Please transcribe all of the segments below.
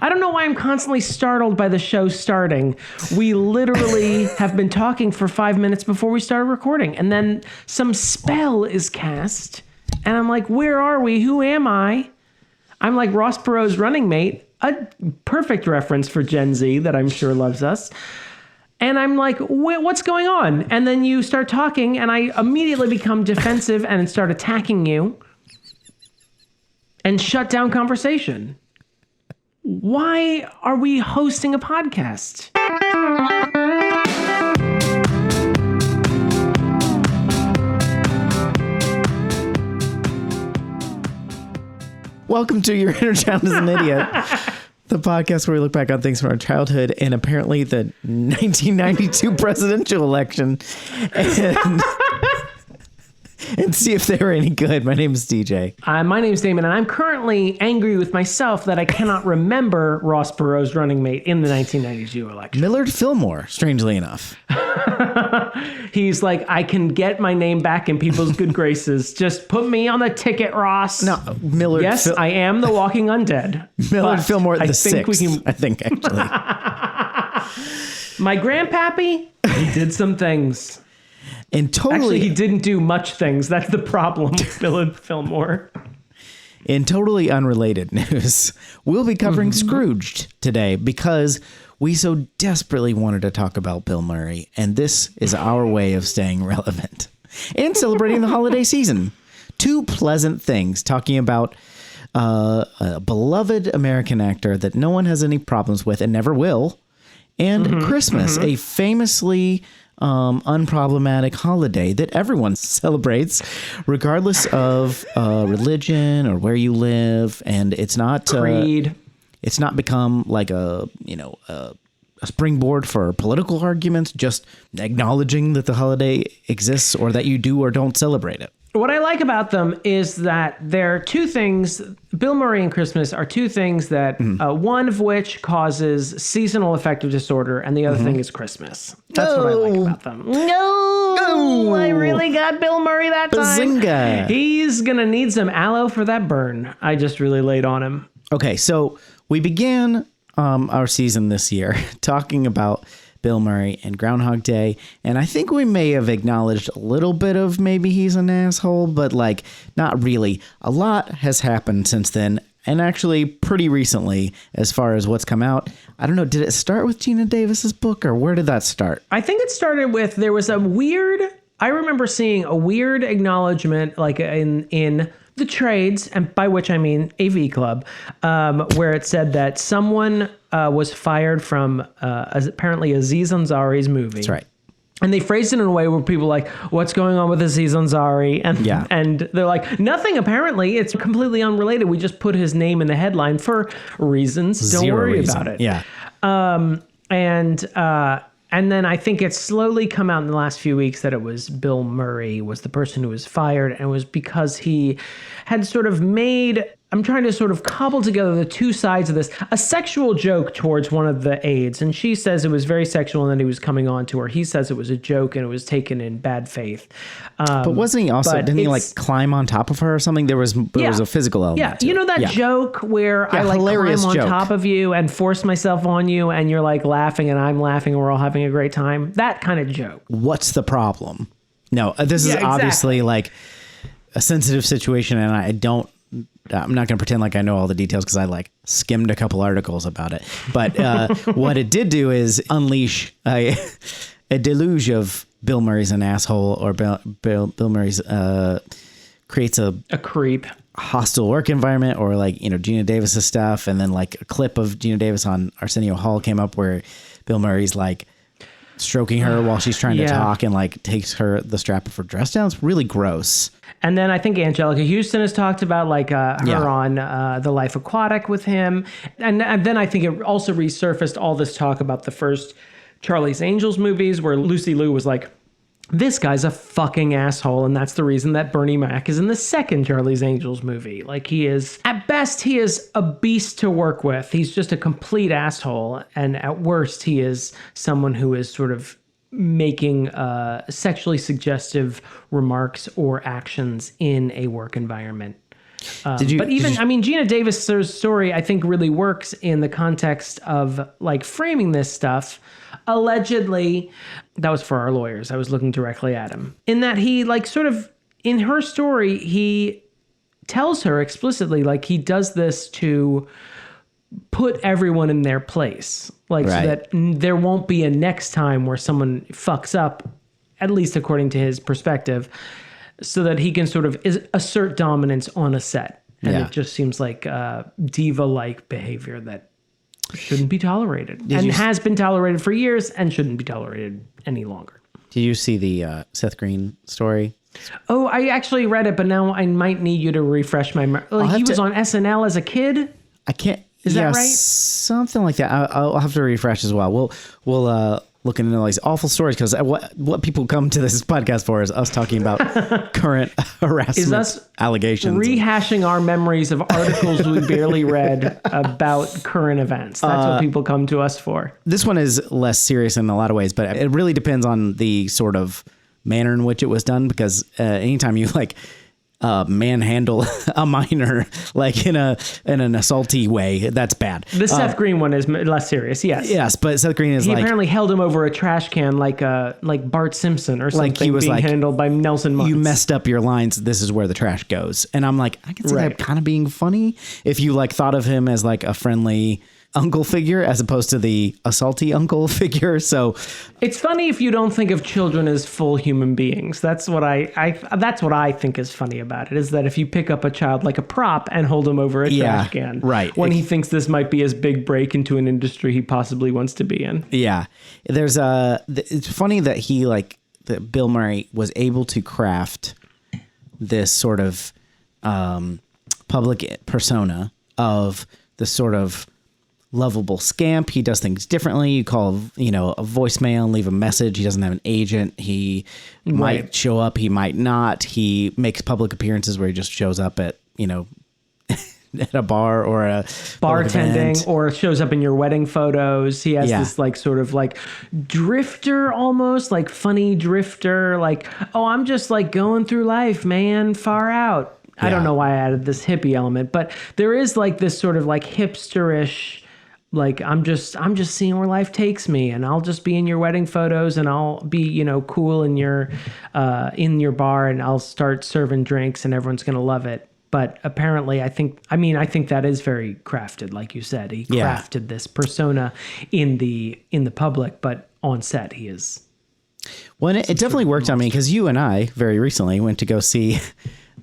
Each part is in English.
I don't know why I'm constantly startled by the show starting. We literally have been talking for 5 minutes before we started recording, and then some spell is cast, and I'm like, where are we? Who am I? I'm like Ross Perot's running mate, a perfect reference for Gen Z that I'm sure loves us. And I'm like, what's going on? And then you start talking, and I immediately become defensive and start attacking you and shut down conversation. Why are we hosting a podcast? Welcome to Your Inner Child is an Idiot, the podcast where we look back on things from our childhood and apparently the 1992 presidential election and see if they were any good. My name is DJ. My name is Damon, and I'm currently angry with myself that I cannot remember Ross Perot's running mate in the 1992 election. Millard Fillmore, strangely enough. He's like, I can get my name back in people's good graces. Just put me on the ticket, Ross. No, Millard. Yes, I am the walking undead. Millard Fillmore the sixth, I think, actually. My grandpappy, he did some things. And totally, actually, he didn't do much things. That's the problem with Millard Fillmore. In totally unrelated news, we'll be covering Scrooged today because we so desperately wanted to talk about Bill Murray, and this is our way of staying relevant and celebrating the holiday season. Two pleasant things, talking about a beloved American actor that no one has any problems with and never will, and Christmas, a famously unproblematic holiday that everyone celebrates, regardless of religion or where you live, and it's not creed. It's not become like a springboard for political arguments, just acknowledging that the holiday exists or that you do or don't celebrate it. What I like about them is that there are two things. Bill Murray and Christmas are two things that one of which causes seasonal affective disorder, and the other thing is Christmas. That's what I like about them. No, I really got Bill Murray that time. Bazinga. He's gonna need some aloe for that burn I just really laid on him. Okay, so we began our season this year talking about Bill Murray and Groundhog Day, and I think we may have acknowledged a little bit of maybe he's an asshole, but like not really. A lot has happened since then, and actually pretty recently as far as what's come out. I don't know, did it start with Gina Davis's book, or where did that start? I think it started with, I remember seeing a weird acknowledgement like in the trades, and by which I mean AV Club, where it said that someone was fired from apparently Aziz Ansari's movie. That's right. And they phrased it in a way where people were like, what's going on with Aziz Ansari? And they're like, nothing, apparently. It's completely unrelated. We just put his name in the headline for reasons. Don't worry about it. Yeah. And then I think it's slowly come out in the last few weeks that it was Bill Murray was the person who was fired, and it was because he had sort of made, I'm trying to sort of cobble together the two sides of this, a sexual joke towards one of the aides, and she says it was very sexual and then he was coming on to her. He says it was a joke and it was taken in bad faith. But wasn't he also, didn't he like climb on top of her or something? There was a physical element. Yeah, you know that joke where I like climb on top of you and force myself on you and you're like laughing and I'm laughing and we're all having a great time? That kind of joke. What's the problem? No, this is obviously like a sensitive situation, and I'm not going to pretend like I know all the details because I like skimmed a couple articles about it. But what it did do is unleash a deluge of Bill Murray's an asshole, or Bill Murray's creates a creep, hostile work environment, or like, you know, Gina Davis's stuff. And then like a clip of Gina Davis on Arsenio Hall came up where Bill Murray's like stroking her while she's trying to talk and like takes the strap of her dress down. It's really gross. And then I think Angelica Houston has talked about like her on The Life Aquatic with him. And then I think it also resurfaced all this talk about the first Charlie's Angels movies where Lucy Liu was like, this guy's a fucking asshole, and that's the reason that Bernie Mac is in the second Charlie's Angels movie. Like, he is, at best, he is a beast to work with. He's just a complete asshole, and at worst, he is someone who is sort of making sexually suggestive remarks or actions in a work environment. But even, I mean, Gina Davis's story, I think, really works in the context of like framing this stuff. Allegedly, that was for our lawyers. I was looking directly at him. In that he, like, sort of, in her story, he tells her explicitly, like, he does this to put everyone in their place. Like, so that there won't be a next time where someone fucks up, at least according to his perspective, so that he can sort of assert dominance on a set. And it just seems like diva-like behavior that shouldn't be tolerated. Has been tolerated for years and shouldn't be tolerated any longer. Did you see the Seth Green story? Oh, I actually read it, but now I might need you to refresh my memory. Like, he was on SNL as a kid? I can't... Is that right? Something like that. I'll have to refresh as well. We'll look into all these awful stories, because what people come to this podcast for is us talking about current harassment allegations. Rehashing our memories of articles we barely read about current events. That's what people come to us for. This one is less serious in a lot of ways, but it really depends on the sort of manner in which it was done, because anytime you like manhandle a minor like in an assaulty way, that's bad. The Seth Green one is less serious. Yes, but Seth Green is he apparently held him over a trash can like Bart Simpson or something, like he was being handled by Nelson Muntz. You messed up your lines, this is where the trash goes. And I'm like, I can see that kind of being funny if you like thought of him as like a friendly uncle figure as opposed to the assaulty uncle figure. So it's funny if you don't think of children as full human beings. That's what that's what I think is funny about it, is that if you pick up a child like a prop and hold him over a trash can, when he thinks this might be his big break into an industry he possibly wants to be in. Yeah. There's it's funny that that Bill Murray was able to craft this sort of public persona of the sort of lovable scamp. He does things differently. You call, a voicemail and leave a message. He doesn't have an agent. He might show up. He might not. He makes public appearances where he just shows up at, at a bar or a bartending, or shows up in your wedding photos. He has this like sort of like drifter, almost like funny drifter. Like, oh, I'm just like going through life, man, far out. I don't know why I added this hippie element, but there is like this sort of like hipsterish, like I'm just seeing where life takes me, and I'll just be in your wedding photos, and I'll be, cool in your bar, and I'll start serving drinks, and everyone's going to love it. But apparently I think that is very crafted. Like you said, he crafted this persona in the public, but on set he is. Well, it definitely worked on me, because you and I very recently went to go see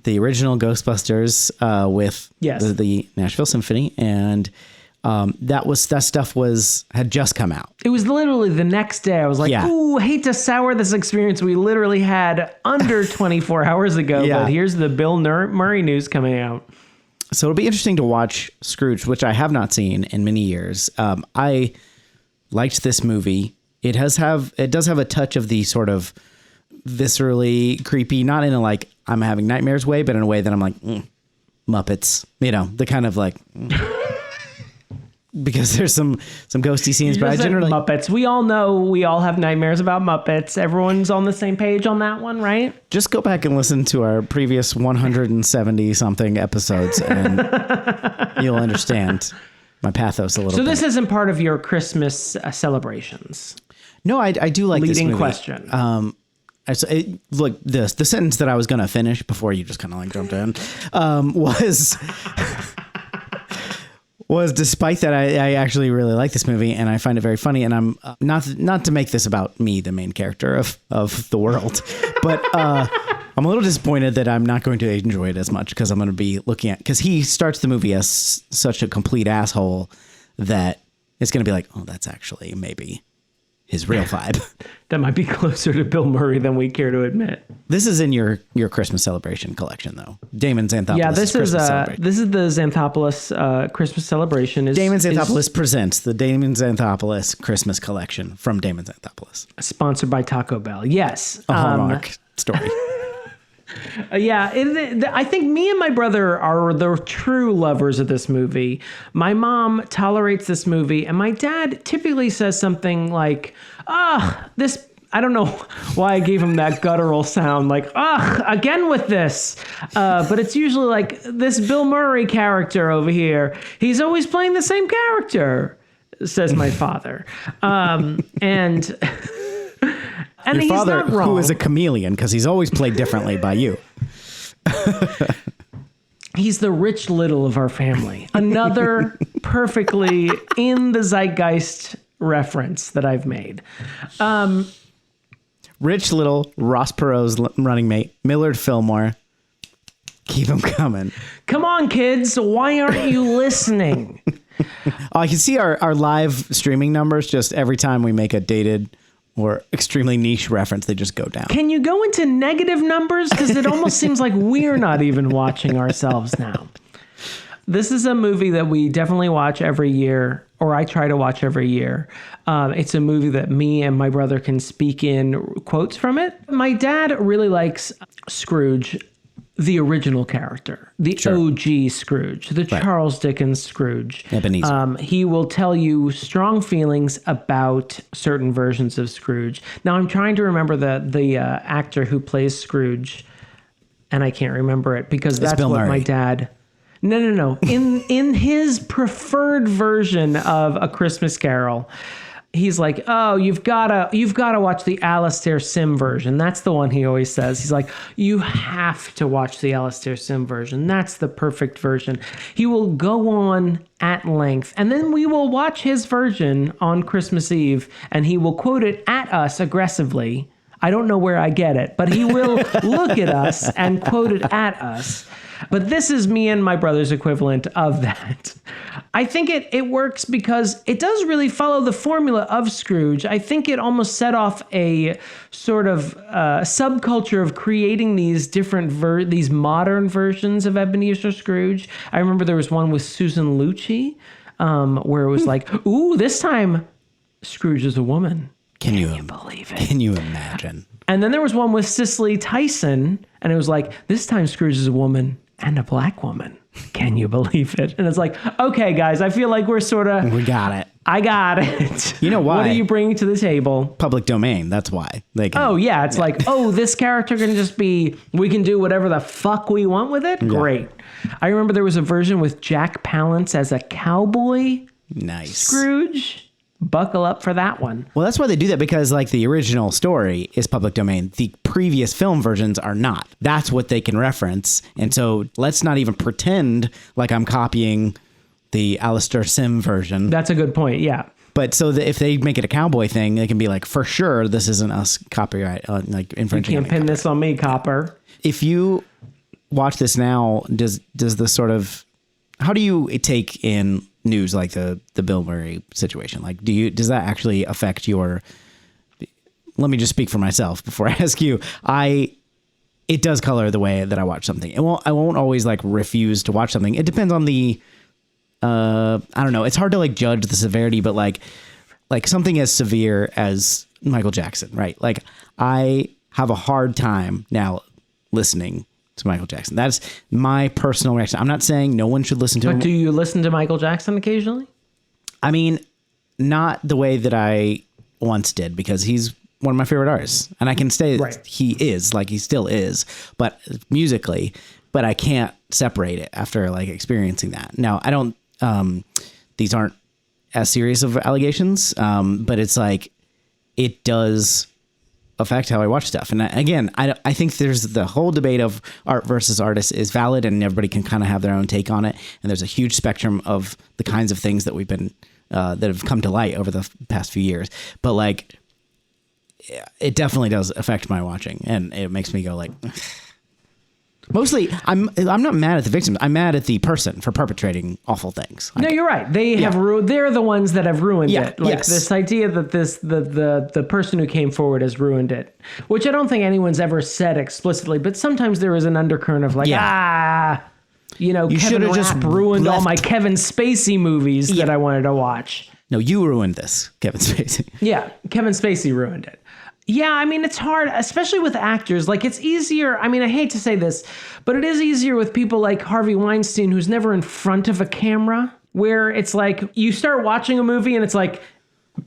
the original Ghostbusters with the Nashville Symphony, and that stuff had just come out. It was literally the next day. I was like, ooh, hate to sour this experience we literally had under 24 hours ago, but here's the Bill Murray news coming out. So it'll be interesting to watch Scrooged, which I have not seen in many years. I liked this movie. It does have a touch of the sort of viscerally creepy, not in a like I'm having nightmares way, but in a way that I'm like Muppets, the kind of like because there's some ghosty scenes, but I generally Muppets. We all know we all have nightmares about Muppets. Everyone's on the same page on that one, right? Just go back and listen to our previous 170 something episodes, and you'll understand my pathos a little bit. So this isn't part of your Christmas celebrations. No, I do like this movie. Leading question. Look, the sentence that I was going to finish before you just kind of like jumped in was despite that I actually really like this movie, and I find it very funny, and I'm not to make this about me, the main character of the world, but I'm a little disappointed that I'm not going to enjoy it as much, because I'm going to be looking at, because he starts the movie as such a complete asshole that it's going to be like, oh, that's actually maybe his real vibe. That might be closer to Bill Murray than we care to admit. This is in your Christmas celebration collection, though. Damon Xanthopoulos. Yeah, this is the Xanthopoulos Christmas celebration. Damon Xanthopoulos presents the Damon Xanthopoulos Christmas collection from Damon Xanthopoulos. Sponsored by Taco Bell. Yes. A Hallmark story. I think me and my brother are the true lovers of this movie. My mom tolerates this movie, and my dad typically says something like, this I don't know why I gave him that guttural sound, like, ugh, again with this. But it's usually like this Bill Murray character over here. He's always playing the same character, says my father. And Your he's father, not wrong. who is a chameleon, because he's always played differently by you. He's the Rich Little of our family. Another perfectly in the zeitgeist reference that I've made. Rich Little, Ross Perot's running mate, Millard Fillmore. Keep them coming. Come on, kids. Why aren't you listening? I can see our live streaming numbers. Just every time we make a dated or extremely niche reference, they just go down. Can you go into negative numbers? Because it almost seems like we're not even watching ourselves now. This is a movie that we definitely watch every year, or I try to watch every year. It's a movie that me and my brother can speak in quotes from it. My dad really likes Scrooge, the original character, the OG Scrooge, the Charles Dickens Scrooge. Ebenezer. He will tell you strong feelings about certain versions of Scrooge. Now, I'm trying to remember the actor who plays Scrooge, and I can't remember it because that's Bill what Murray. my dad... No. In his preferred version of A Christmas Carol, he's like, oh, you've gotta watch the Alastair Sim version. That's the one he always says. He's like, you have to watch the Alastair Sim version. That's the perfect version. He will go on at length, and then we will watch his version on Christmas Eve, and he will quote it at us aggressively. I don't know where I get it, but he will look at us and quote it at us. But this is me and my brother's equivalent of that. I think it works because it does really follow the formula of Scrooge. I think it almost set off a sort of subculture of creating these different these modern versions of Ebenezer Scrooge. I remember there was one with Susan Lucci where it was like, ooh, this time Scrooge is a woman. Can you believe it? Can you imagine? And then there was one with Cicely Tyson, and it was like, this time Scrooge is a woman and a black woman. Can you believe it? And it's like, okay, guys, I feel like we're sort of... We got it. I got it. You know why? What are you bringing to the table? Public domain. That's why. They can, It's like, this character can just be... We can do whatever the fuck we want with it? Yeah. Great. I remember there was a version with Jack Palance as a cowboy. Nice. Scrooge. Buckle up for that one. Well, that's why they do that, because like the original story is public domain. The previous film versions are not. That's what they can reference. And so let's not even pretend like I'm copying the Alastair Sim version. That's a good point. Yeah. But so that if they make it a cowboy thing, they can be like, for sure, this isn't us copyright, like infringing. You can't pin this on me, copper. If you watch this now, does the sort of, how do you take in news like the Bill Murray situation? Like, does that actually affect your... Let me just speak for myself before I ask you. It does color the way that I watch something. I won't always like refuse to watch something. It depends on the... I don't know. It's hard to like judge the severity, but like something as severe as Michael Jackson, right? Like I have a hard time now listening to Michael Jackson. That's my personal reaction. I'm not saying no one should listen to him. But do you listen to Michael Jackson occasionally? I mean, not the way that I once did, because he's one of my favorite artists, and I can say he still is, but musically, but I can't separate it after like experiencing that. Now, I don't, these aren't as serious of allegations, but it's like, it does affect how I watch stuff. And again, I think there's the whole debate of art versus artist is valid, and everybody can kind of have their own take on it. And there's a huge spectrum of the kinds of things that we've been, that have come to light over the past few years. But like, it definitely does affect my watching, and it makes me go like, mostly I'm not mad at the victims. I'm mad at the person for perpetrating awful things. No, you're right. They have they're the ones that have ruined it. Like this idea that the person who came forward has ruined it, which I don't think anyone's ever said explicitly, but sometimes there is an undercurrent of like, Kevin Rapp ruined all my Kevin Spacey movies that I wanted to watch. No, you ruined this, Kevin Spacey. Yeah, Kevin Spacey ruined it. Yeah, I mean, it's hard, especially with actors. Like, it's easier. I mean, I hate to say this, but it is easier with people like Harvey Weinstein, who's never in front of a camera, where it's like you start watching a movie and it's like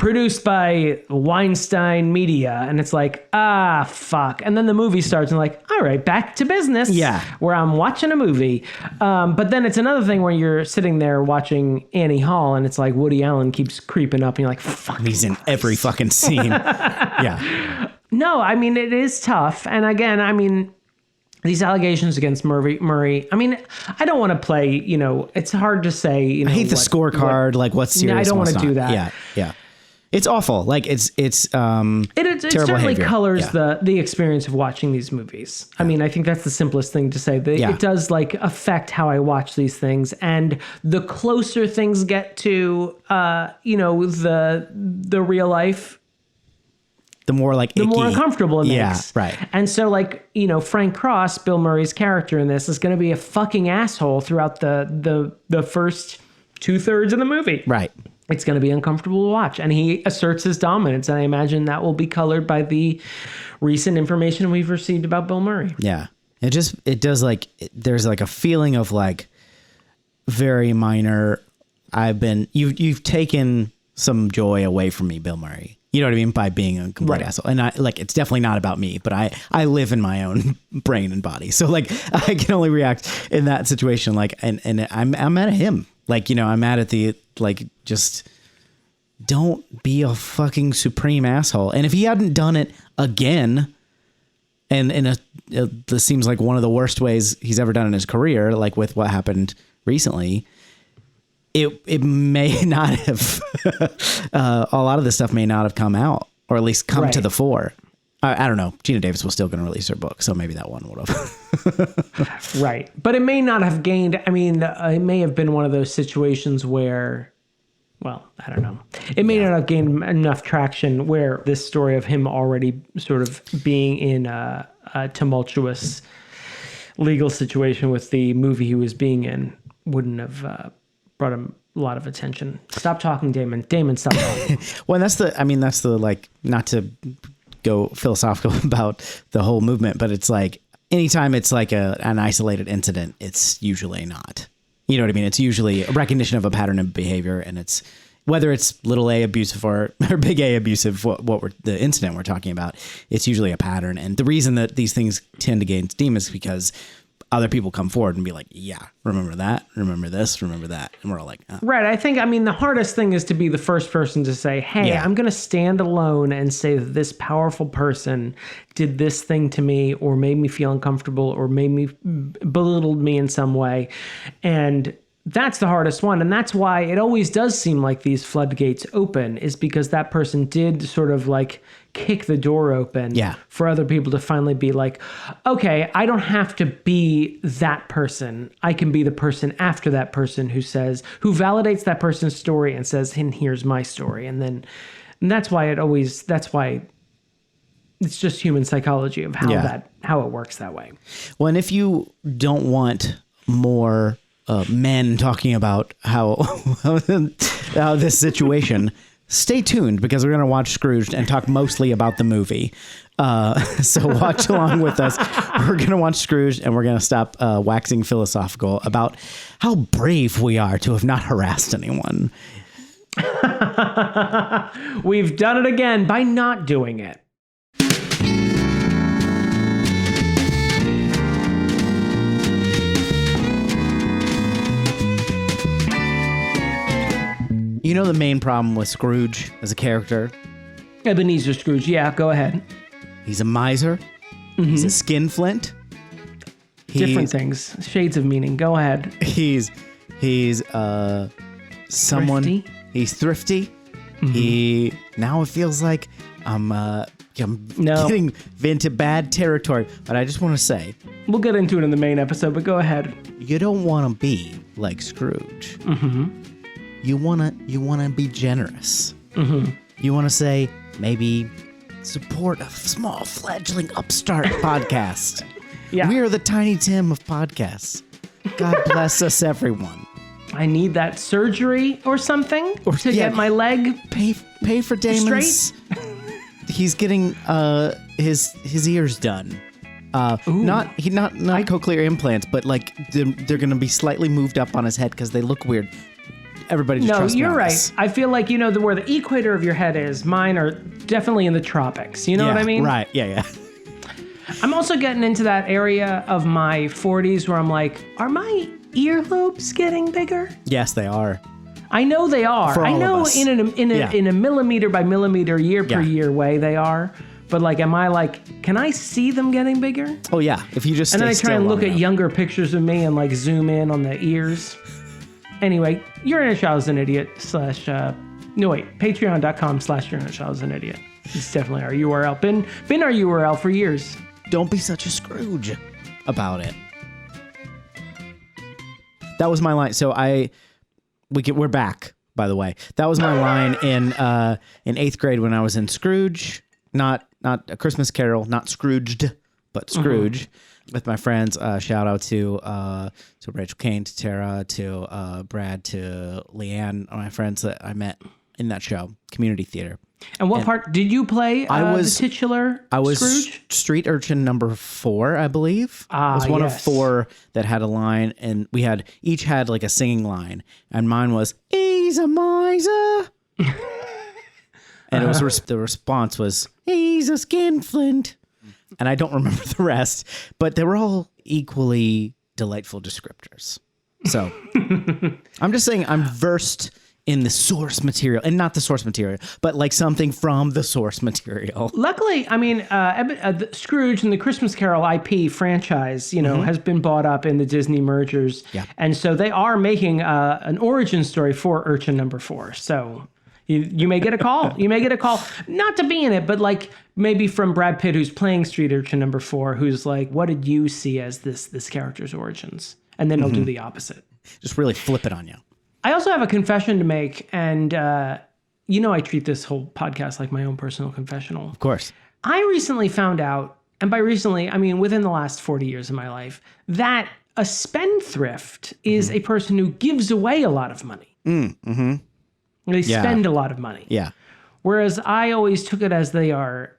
produced by Weinstein Media, and it's like, fuck. And then the movie starts and like, all right, back to business. Yeah. Where I'm watching a movie. But then it's another thing where you're sitting there watching Annie Hall and it's like Woody Allen keeps creeping up and you're like, fuck. He's in every fucking scene. Yeah. No, I mean, it is tough. And again, I mean, these allegations against Murray, I mean, I don't want to play, you know, it's hard to say, you know. I hate the scorecard, like what's serious. I don't want to do that. Yeah, yeah. It's awful. Like it certainly behavior. colors the experience of watching these movies. I mean, I think that's the simplest thing to say. It does like affect how I watch these things, and the closer things get to, you know, the real life, the more like the more uncomfortable it makes. Yeah, right. And so, like, you know, Frank Cross, Bill Murray's character in this, is going to be a fucking asshole throughout the first 2/3 of the movie. Right. It's going to be uncomfortable to watch. And he asserts his dominance. And I imagine that will be colored by the recent information we've received about Bill Murray. Yeah. It does like, there's like a feeling of like very minor. You've taken some joy away from me, Bill Murray. You know what I mean? By being a complete asshole. And it's definitely not about me, but I live in my own brain and body. So like I can only react in that situation. Like, and I'm mad at him. Like, you know, I'm mad at the, like, just don't be a fucking supreme asshole. And if he hadn't done it again, and this seems like one of the worst ways he's ever done in his career, like with what happened recently, it may not have, a lot of this stuff may not have come out, or at least come to the fore. I don't know. Gina Davis was still going to release her book, so maybe that one would have. Right. But it may not have gained, I mean, it may have been one of those situations where, well, I don't know. It may not have gained enough traction where this story of him already sort of being in a tumultuous legal situation with the movie he was being in wouldn't have brought him a lot of attention. Stop talking, Damon. Damon, stop talking. Well, that's the, like, not to go philosophical about the whole movement, but it's like anytime it's like an isolated incident, it's usually not. You know what I mean? It's usually a recognition of a pattern of behavior, and it's whether it's little a abusive or big A abusive, the incident we're talking about, it's usually a pattern. And the reason that these things tend to gain steam is because other people come forward and be like, yeah, remember that, remember this, remember that. And we're all like, oh. Right. I think, I mean, the hardest thing is to be the first person to say, hey, I'm going to stand alone and say that this powerful person did this thing to me, or made me feel uncomfortable, or belittled me in some way. And that's the hardest one. And that's why it always does seem like these floodgates open, is because that person did sort of like kick the door open for other people to finally be like, okay, I don't have to be that person. I can be the person after that person who validates that person's story and says, and here's my story. And that's why it's just human psychology of how it works that way. Well, and if you don't want more men talking about how this situation, stay tuned, because we're going to watch Scrooged and talk mostly about the movie. So watch along with us. We're going to watch Scrooged, and we're going to stop waxing philosophical about how brave we are to have not harassed anyone. We've done it again by not doing it. You know the main problem with Scrooge as a character? Ebenezer Scrooge, yeah, go ahead. He's a miser. Mm-hmm. He's a skinflint. Different things, shades of meaning. Go ahead. He's someone. Thrifty? He's thrifty. Mm-hmm. Now it feels like I'm getting into bad territory. But I just want to say, we'll get into it in the main episode. But go ahead. You don't want to be like Scrooge. Mm-hmm. You wanna be generous. Mm-hmm. You wanna say, maybe support a small fledgling upstart podcast. Yeah. We are the Tiny Tim of podcasts. God bless us, everyone. I need that surgery or something to get my leg pay for Damon's. He's getting his ears done. Not cochlear implants, but like they're gonna be slightly moved up on his head because they look weird. everybody just trust me on right. this. I feel like, where the equator of your head is, mine are definitely in the tropics. You know what I mean? Right. Yeah. I'm also getting into that area of my 40s where I'm like, are my earlobes getting bigger? Yes, they are. I know they are. For all I know of us. in a millimeter by millimeter, year per year way they are. But like, am I like, can I see them getting bigger? Oh yeah. If you just And then I stay try and still look at long younger pictures of me and like zoom in on the ears. Anyway, Your Inner Child is an Idiot / patreon.com/Your Inner Child is an Idiot. It's definitely our URL. Been our URL for years. enough. Don't be such a Scrooge about it. That was my line. So we're back, by the way. That was my line in 8th grade when I was in Scrooge, not A Christmas Carol, not Scrooged, but Scrooge, with my friends. Shout out to Rachel Kane, to Tara, to Brad, to Leanne, my friends that I met in that show, community theater. And what part did you play? The titular I was Scrooge? street urchin number 4, I believe. I was one of 4 that had a line, and we each had like a singing line, and mine was "He's a miser," and it was the response was "He's a skinflint," and I don't remember the rest, but they were all equally delightful descriptors. So I'm just saying I'm versed in the source material, and not the source material, but like something from the source material. Luckily, I mean, the Scrooge and the Christmas Carol IP franchise, has been bought up in the Disney mergers. Yeah. And so they are making an origin story for Urchin number 4. So you may get a call. You may get a call, not to be in it, but like maybe from Brad Pitt, who's playing Street Urchin number 4, who's like, what did you see as this character's origins? And then he'll do the opposite. Just really flip it on you. I also have a confession to make, and I treat this whole podcast like my own personal confessional. Of course. I recently found out, and by recently, I mean within the last 40 years of my life, that a spendthrift is a person who gives away a lot of money. They spend a lot of money. Yeah. Whereas I always took it as they are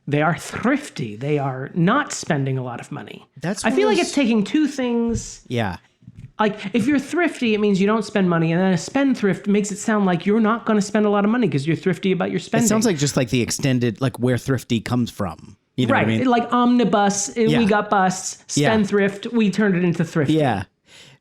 thrifty. They are not spending a lot of money. I feel like it's taking two things. Yeah. Like, if you're thrifty, it means you don't spend money. And then a spendthrift makes it sound like you're not going to spend a lot of money because you're thrifty about your spending. It sounds like just like the extended, like where thrifty comes from. You know right. what I mean? Like omnibus, we got busts. Spendthrift, we turned it into thrifty. Yeah.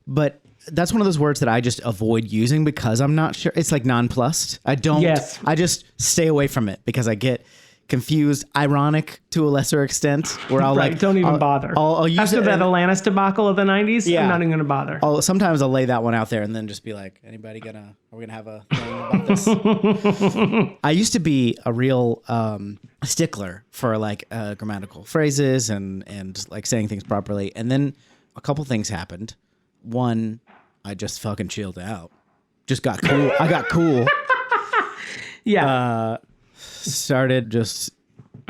But that's one of those words that I just avoid using because I'm not sure. It's like nonplussed. I just stay away from it because I get confused, ironic to a lesser extent, where I'll don't even bother. I'll use after that Atlantis debacle of the 90s. I'm not even going to bother. Sometimes I'll lay that one out there and then just be like, are we gonna have a thing about this? I used to be a real stickler for like grammatical phrases and like saying things properly, and then a couple things happened. One, I just fucking chilled out, just got cool. I got cool. Yeah. Started just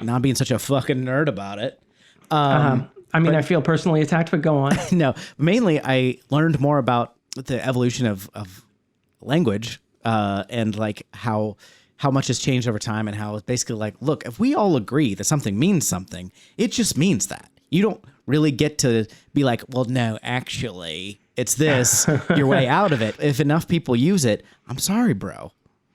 not being such a fucking nerd about it. I mean, I feel personally attacked, but go on. No, mainly I learned more about the evolution of language and like how much has changed over time, and how it's basically like, look, if we all agree that something means something, it just means that. You don't really get to be like, well, no, actually, it's this, your way out of it. If enough people use it, I'm sorry, bro.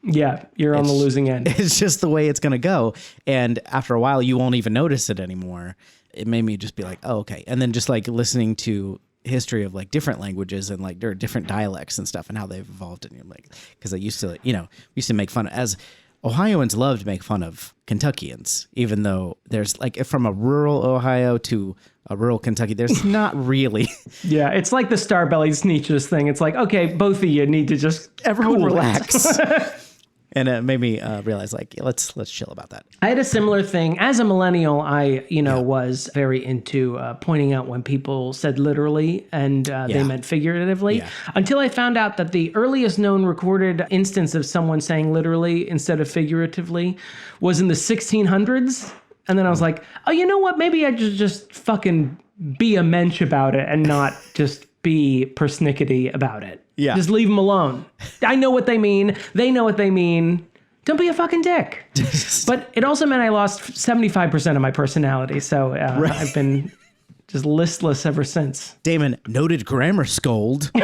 Yeah, you're on the losing end. It's just the way it's going to go. And after a while, you won't even notice it anymore. It made me just be like, oh, okay. And then just like listening to history of like different languages and like there are different dialects and stuff and how they've evolved. And you're like, because I used to make fun, as Ohioans love to make fun of Kentuckians, even though there's like from a rural Ohio to a rural Kentucky, there's not really. Yeah, it's like the Starbelly Sneetches thing. It's like, okay, both of you need to just everyone relax. And it made me realize, like, let's chill about that. I had a similar thing. As a millennial, I, was very into pointing out when people said literally and they meant figuratively. Yeah. Until I found out that the earliest known recorded instance of someone saying literally instead of figuratively was in the 1600s. And then I was like, oh, you know what? Maybe I should just fucking be a mensch about it and not just be persnickety about it. Yeah. Just leave them alone. I know what they mean. They know what they mean. Don't be a fucking dick. But it also meant I lost 75% of my personality. So I've been just listless ever since. Damon, noted grammar scold. It's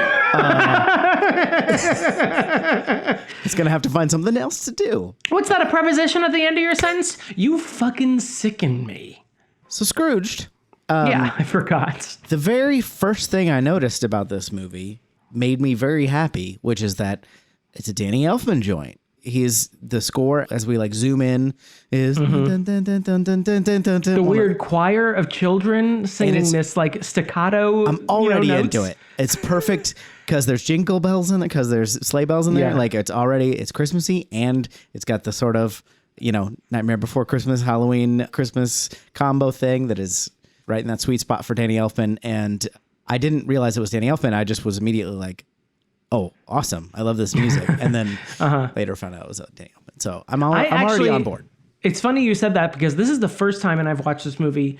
going to have to find something else to do. What's that, a preposition at the end of your sentence? You fucking sicken me. So Scrooged. Yeah, I forgot. The very first thing I noticed about this movie made me very happy, which is that it's a Danny Elfman joint. The score, as we like zoom in, is the weird choir of children singing this like staccato. I'm already into it. It's perfect because there's jingle bells in it, because there's sleigh bells in there. Yeah. Like it's Christmassy, and it's got the sort of, Nightmare Before Christmas, Halloween, Christmas combo thing that is right in that sweet spot for Danny Elfman. And I didn't realize it was Danny Elfman. I just was immediately like, oh, awesome. I love this music. And then later found out it was Danny Elfman. So I'm already on board. It's funny you said that, because this is the first time, and I've watched this movie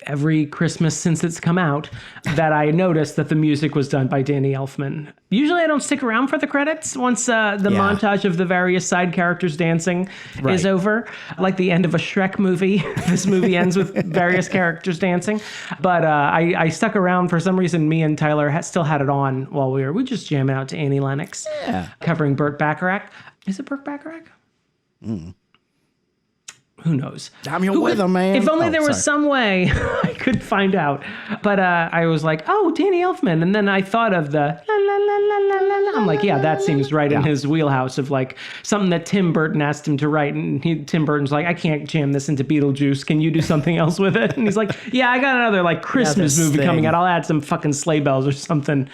every Christmas since it's come out, that I noticed that the music was done by Danny Elfman. Usually I don't stick around for the credits once the montage of the various side characters dancing is over. Like the end of a Shrek movie. This movie ends with various characters dancing. But I stuck around for some reason. Me and Tyler still had it on while we were just jamming out to Annie Lennox. Yeah. Covering Burt Bacharach. Is it Burt Bacharach? Who knows? I'm your weather man. If only there was some way I could find out. But I was like, oh, Danny Elfman. And then I thought of the la la la la la la. I'm like, yeah, that seems right in his wheelhouse of like something that Tim Burton asked him to write. And Tim Burton's like, I can't jam this into Beetlejuice. Can you do something else with it? And he's like, yeah, I got another like Christmas movie coming out. I'll add some fucking sleigh bells or something.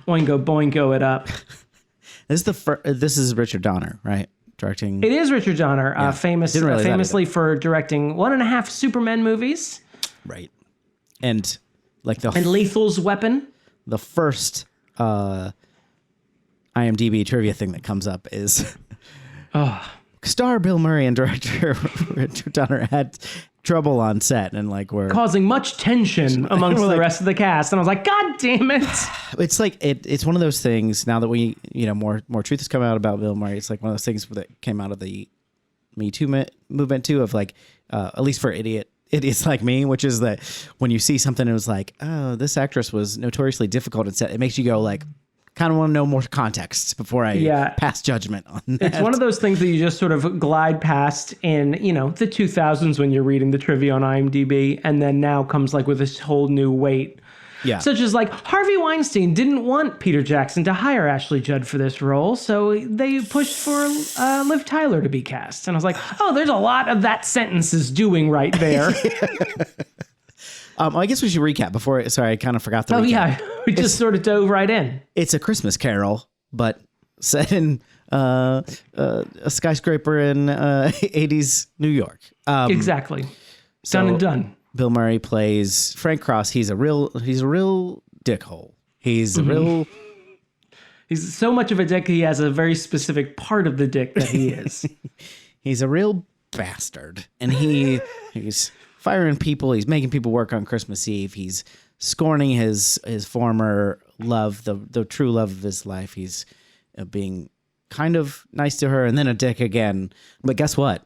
Oingo boingo it up. This is Richard Donner, right? Directing. It is Richard Donner, famously for directing 1.5 Superman movies. Right. And like and Lethal's Weapon. The first IMDb trivia thing that comes up is star Bill Murray and director Richard Donner had trouble on set and like were causing much tension amongst the rest of the cast. And I was like, God damn it. It's like it's one of those things now that we more truth has come out about Bill Murray. It's like one of those things that came out of the Me Too movement too, of like at least for idiots like me, which is that when you see something and it was like, oh, this actress was notoriously difficult on set, it makes you go like, kind of want to know more context before I pass judgment on that. It's one of those things that you just sort of glide past in, the 2000s when you're reading the trivia on IMDb, and then now comes like with this whole new weight. Yeah. Such as like Harvey Weinstein didn't want Peter Jackson to hire Ashley Judd for this role, so they pushed for Liv Tyler to be cast. And I was like, oh, there's a lot of that sentence is doing right there. I guess we should recap before. Sorry, I kind of forgot the recap. Oh, yeah. We just sort of dove right in. It's a Christmas Carol, but set in a skyscraper in 80s New York. Exactly. Done and done. Bill Murray plays Frank Cross. He's a real dickhole. He's a real... He's so much of a dick, he has a very specific part of the dick that he is. He's a real bastard. And he's firing people. He's making people work on Christmas Eve. He's scorning his former love, the true love of his life. He's being kind of nice to her and then a dick again. But guess what?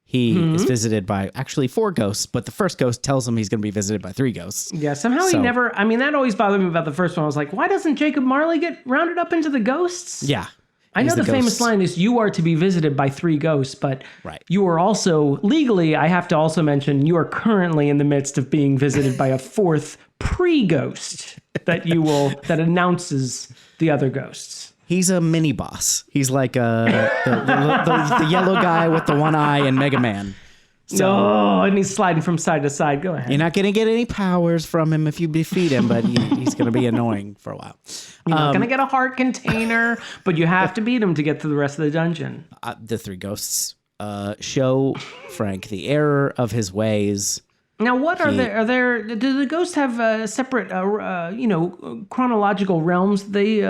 He is visited by actually 4 ghosts, but the first ghost tells him he's going to be visited by 3 ghosts. Yeah, somehow he never... I mean, that always bothered me about the first one. I was like, why doesn't Jacob Marley get rounded up into the ghosts? Yeah. I know the famous line is, you are to be visited by 3 ghosts, but you are also, legally, I have to also mention, you are currently in the midst of being visited by a 4th pre-ghost that announces the other ghosts. He's a mini boss. He's like the yellow guy with the one eye in Mega Man. So, and he's sliding from side to side. Go ahead. You're not going to get any powers from him if you defeat him, but he's going to be annoying for a while. You're not going to get a heart container, but you have to beat him to get to the rest of the dungeon. The 3 ghosts show Frank the error of his ways. Now, what do the ghosts have separate, chronological realms they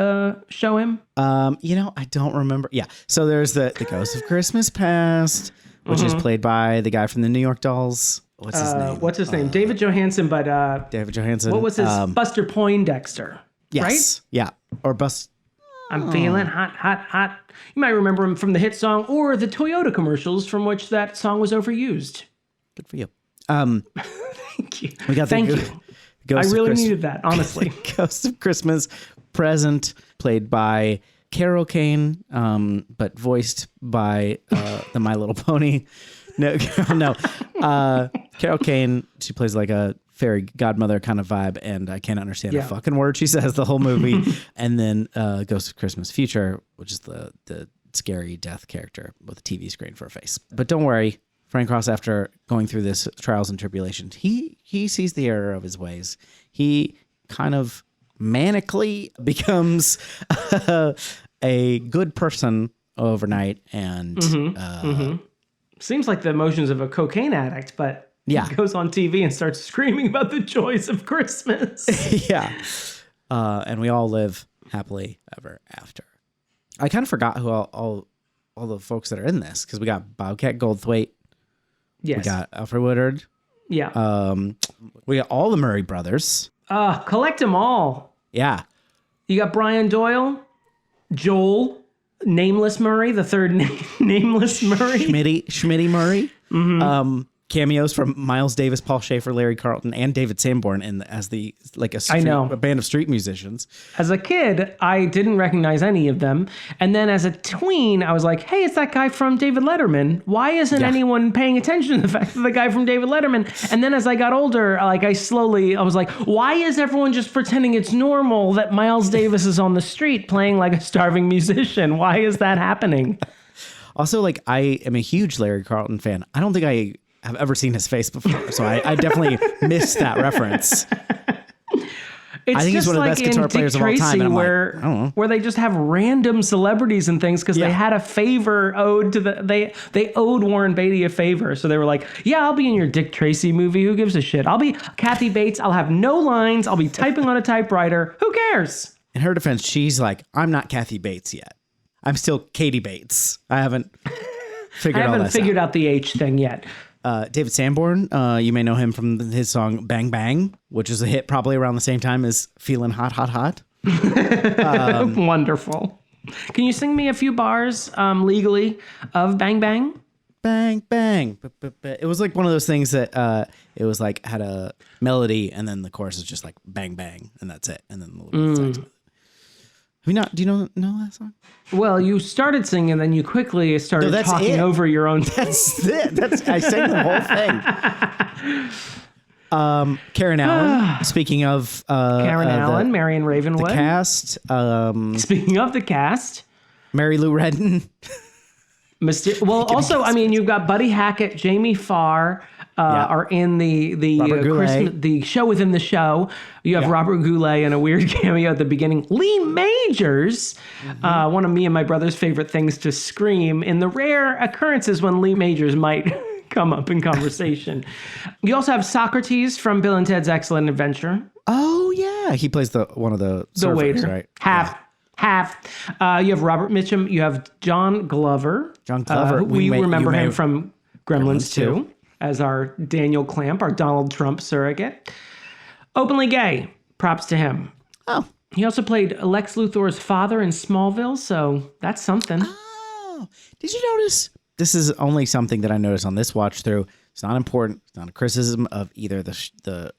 show him? I don't remember. Yeah. So there's the Ghost of Christmas Past, which is played by the guy from the New York Dolls. What's his name? David Johansen, but... David Johansen. What was his... Buster Poindexter, yes. Right? Yeah. Or Bust... I'm feeling hot, hot, hot. You might remember him from the hit song or the Toyota commercials from which that song was overused. Good for you. Thank you. We got the Ghost I of really Christ- needed that, honestly. Ghost of Christmas Present, played by Carol Kane, but voiced by the My Little Pony. No. Carol Kane, she plays like a fairy godmother kind of vibe, and I can't understand a fucking word she says the whole movie. And then Ghost of Christmas Future, which is the scary death character with a TV screen for a face. But don't worry, Frank Ross, after going through this trials and tribulations, he sees the error of his ways. He kind of manically becomes a good person overnight, and Seems like the emotions of a cocaine addict, but he goes on TV and starts screaming about the joys of Christmas. And we all live happily ever after. I kind of forgot who all the folks that are in this, because we got Bobcat Goldthwait. Yes. We got Alfred Woodard. Yeah. We got all the Murray brothers. Collect them all. Yeah. You got Brian Doyle, Joel, Nameless Murray, the third Nameless Murray. Schmitty Murray. Cameos from Miles Davis, Paul Schaefer, Larry Carlton, and David Sanborn as a band of street musicians. As a kid, I didn't recognize any of them. And then as a tween, I was like, hey, it's that guy from David Letterman. Why isn't anyone paying attention to the fact that the guy from David Letterman? And then as I got older, I was like, why is everyone just pretending it's normal that Miles Davis is on the street playing like a starving musician? Why is that happening? Also, like, I am a huge Larry Carlton fan. I don't think I have ever seen his face before, so I definitely missed that reference. It's I think he's one of the best guitar players of all time. And where they just have random celebrities and things because they had a favor owed to they owed Warren Beatty a favor, so they were like, "Yeah, I'll be in your Dick Tracy movie. Who gives a shit? I'll be Kathy Bates. I'll have no lines. I'll be typing on a typewriter. Who cares?" In her defense, she's like, "I'm not Kathy Bates yet. I'm still Katie Bates. I haven't figured out the H thing yet." David Sanborn, you may know him from his song Bang Bang, which is a hit probably around the same time as Feelin' Hot Hot Hot. Wonderful. Can you sing me a few bars legally of Bang Bang? Bang Bang. It was like one of those things that it was like had a melody and then the chorus is just like bang bang and that's it. And then the little text. Do you know that song? Well, you started singing, and then you quickly started talking over your own. That's it. I sang the whole thing. Karen Allen. Speaking of Karen Allen, Marion Ravenwood. The cast. Speaking of the cast, Mary Lou Retton. Also, I mean, you've got Buddy Hackett, Jamie Farr. Are in the show within the show. You have Robert Goulet in a weird cameo at the beginning. Lee Majors, one of me and my brother's favorite things to scream in the rare occurrences when Lee Majors might come up in conversation. You also have Socrates from Bill and Ted's Excellent Adventure. Oh yeah, he plays one of the surfers, waiter, right? Half. You have Robert Mitchum. You have John Glover. We remember him from Gremlins 2. As our Daniel Clamp, our Donald Trump surrogate. Openly gay. Props to him. Oh. He also played Lex Luthor's father in Smallville, so that's something. Oh. Did you notice? This is only something that I noticed on this watch through. It's not important. It's not a criticism of either the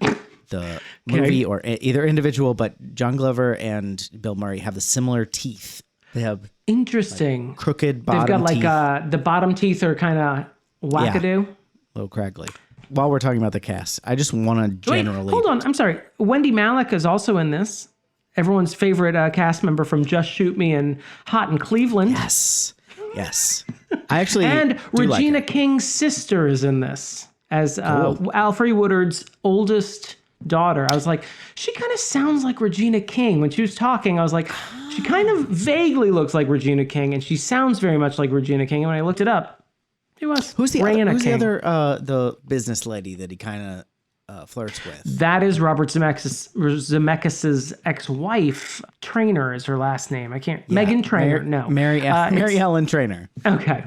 movie or either individual, but John Glover and Bill Murray have the similar teeth. They have interesting crooked bottom teeth. They've got the bottom teeth are kind of wackadoo. Yeah. A little craggly. While we're talking about the cast, I just want to generally... Wait, hold on. I'm sorry. Wendy Malick is also in this. Everyone's favorite cast member from Just Shoot Me and Hot in Cleveland. Yes. I actually and Regina King's sister is in this as Alfred Woodard's oldest daughter. I was like, she kind of sounds like Regina King. When she was talking, I was like, she kind of vaguely looks like Regina King, and she sounds very much like Regina King. And when I looked it up, Who's the other the business lady that he kind of flirts with? That is Robert Zemeckis' ex-wife. Trainer is her last name. I can't. Megan Trainer. Mary Ellen Trainer. Okay.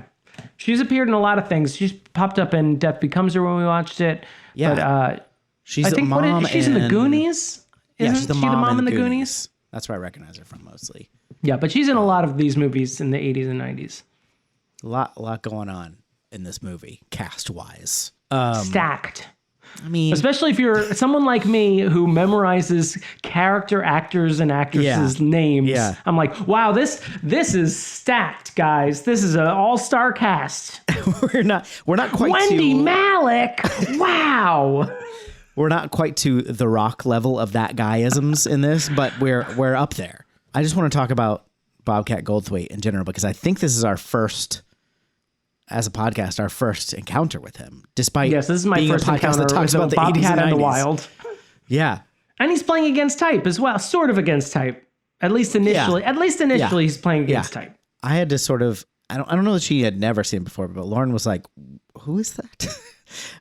She's appeared in a lot of things. She's popped up in Death Becomes Her when we watched it. Yeah. But she's the mom. She's in the Goonies. She's the mom in the Goonies. That's where I recognize her from mostly. Yeah, but she's in a lot of these movies in the 80s and 90s. A lot going on in this movie, cast-wise. Stacked. I mean, especially if you're someone like me who memorizes character actors and actresses' names. Yeah. I'm like, wow, this is stacked, guys. This is an all-star cast. we're not quite Wendy Malick. Wow. We're not quite to the Rock level of that guyisms in this, but we're up there. I just want to talk about Bobcat Goldthwait in general because I think this is our first, as a podcast, our first encounter with him. Despite this is my being first a podcast encounter that talks with about the Bobcat 80s and and the 90s. Wild. Yeah, and he's playing against type as well, sort of against type. At least initially, he's playing against type. I had to sort of. I don't know that she had never seen it before, but Lauren was like, "Who is that?"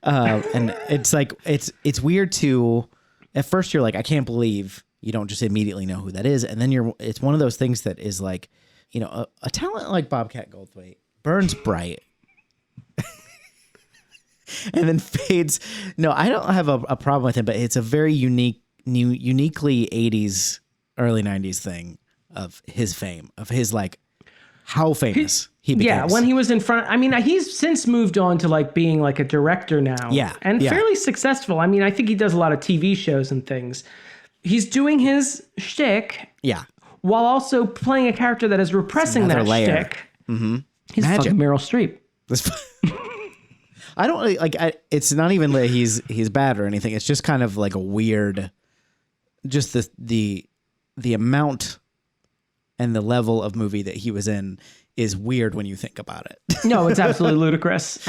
And it's like it's weird to. At first, you're like, I can't believe you don't just immediately know who that is, and then it's one of those things that is like, you know, a talent like Bobcat Goldthwait burns bright, and then fades. No, I don't have a problem with him, but it's a very uniquely 80s, early 90s thing of his fame, of his like how famous he became. Yeah, when he was in front. I mean, he's since moved on to like being like a director now. Yeah, and fairly successful. I mean, I think he does a lot of TV shows and things. He's doing his shtick. Yeah. While also playing a character that is repressing that shtick. Mm-hmm. He's fucking Meryl Streep. I don't like. It's not even that he's bad or anything. It's just kind of like a weird. Just the amount and the level of movie that he was in is weird when you think about it. No, it's absolutely ludicrous.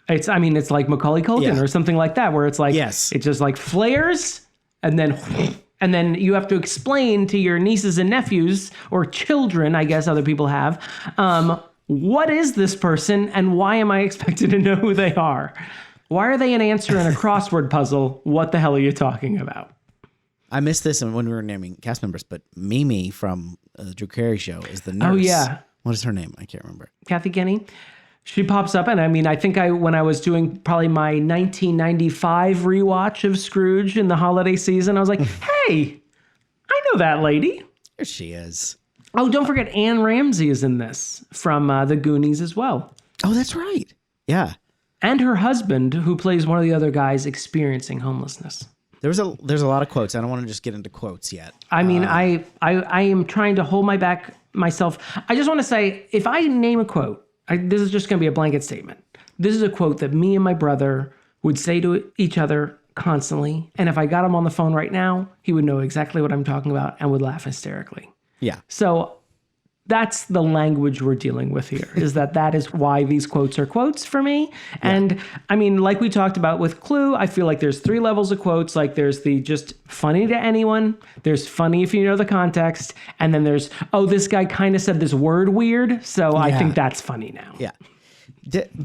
It's like Macaulay Culkin or something like that, where it's like, yes, it just like flares and then you have to explain to your nieces and nephews or children, I guess other people have, what is this person and why am I expected to know who they are? Why are they an answer in a crossword puzzle? What the hell are you talking about? I missed this when we were naming cast members, but Mimi from the Drew Carey Show is the nurse. Oh, yeah. What is her name? I can't remember. Kathy Kenny. She pops up, and I mean, I think when I was doing probably my 1995 rewatch of Scrooge in the holiday season, I was like, hey, I know that lady. There she is. Oh, don't forget Anne Ramsey is in this from The Goonies as well. Oh, that's right. Yeah. And her husband, who plays one of the other guys experiencing homelessness. There's a lot of quotes. I don't want to just get into quotes yet. I mean, I am trying to hold myself. I just want to say, if I name a quote, this is just going to be a blanket statement. This is a quote that me and my brother would say to each other constantly. And if I got him on the phone right now, he would know exactly what I'm talking about and would laugh hysterically. Yeah. So that's the language we're dealing with here, is that is why these quotes are quotes for me. Yeah. And I mean, like we talked about with Clue, I feel like there's 3 levels of quotes. Like there's the just funny to anyone, there's funny if you know the context, and then there's, oh, this guy kind of said this word weird, so I think that's funny now. Yeah.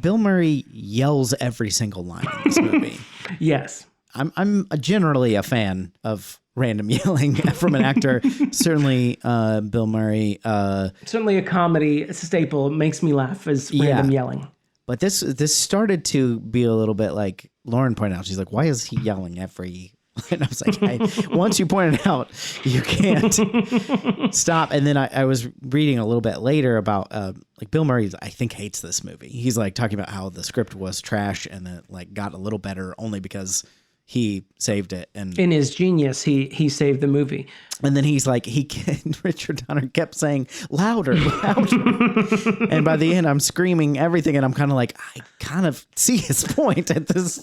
Bill Murray yells every single line in this movie. Yes. I'm generally a fan of random yelling from an actor. Certainly, Bill Murray. Certainly a comedy staple. It makes me laugh is random yelling. But this started to be a little bit like Lauren pointed out. She's like, why is he yelling every... And I was like, once you pointed out, you can't stop. And then I was reading a little bit later about like Bill Murray, I think, hates this movie. He's like talking about how the script was trash and it like got a little better only because he saved it. And in his genius, he saved the movie. And then he's like, Richard Donner kept saying louder, louder. And by the end, I'm screaming everything. And I'm kind of like, I kind of see his point at this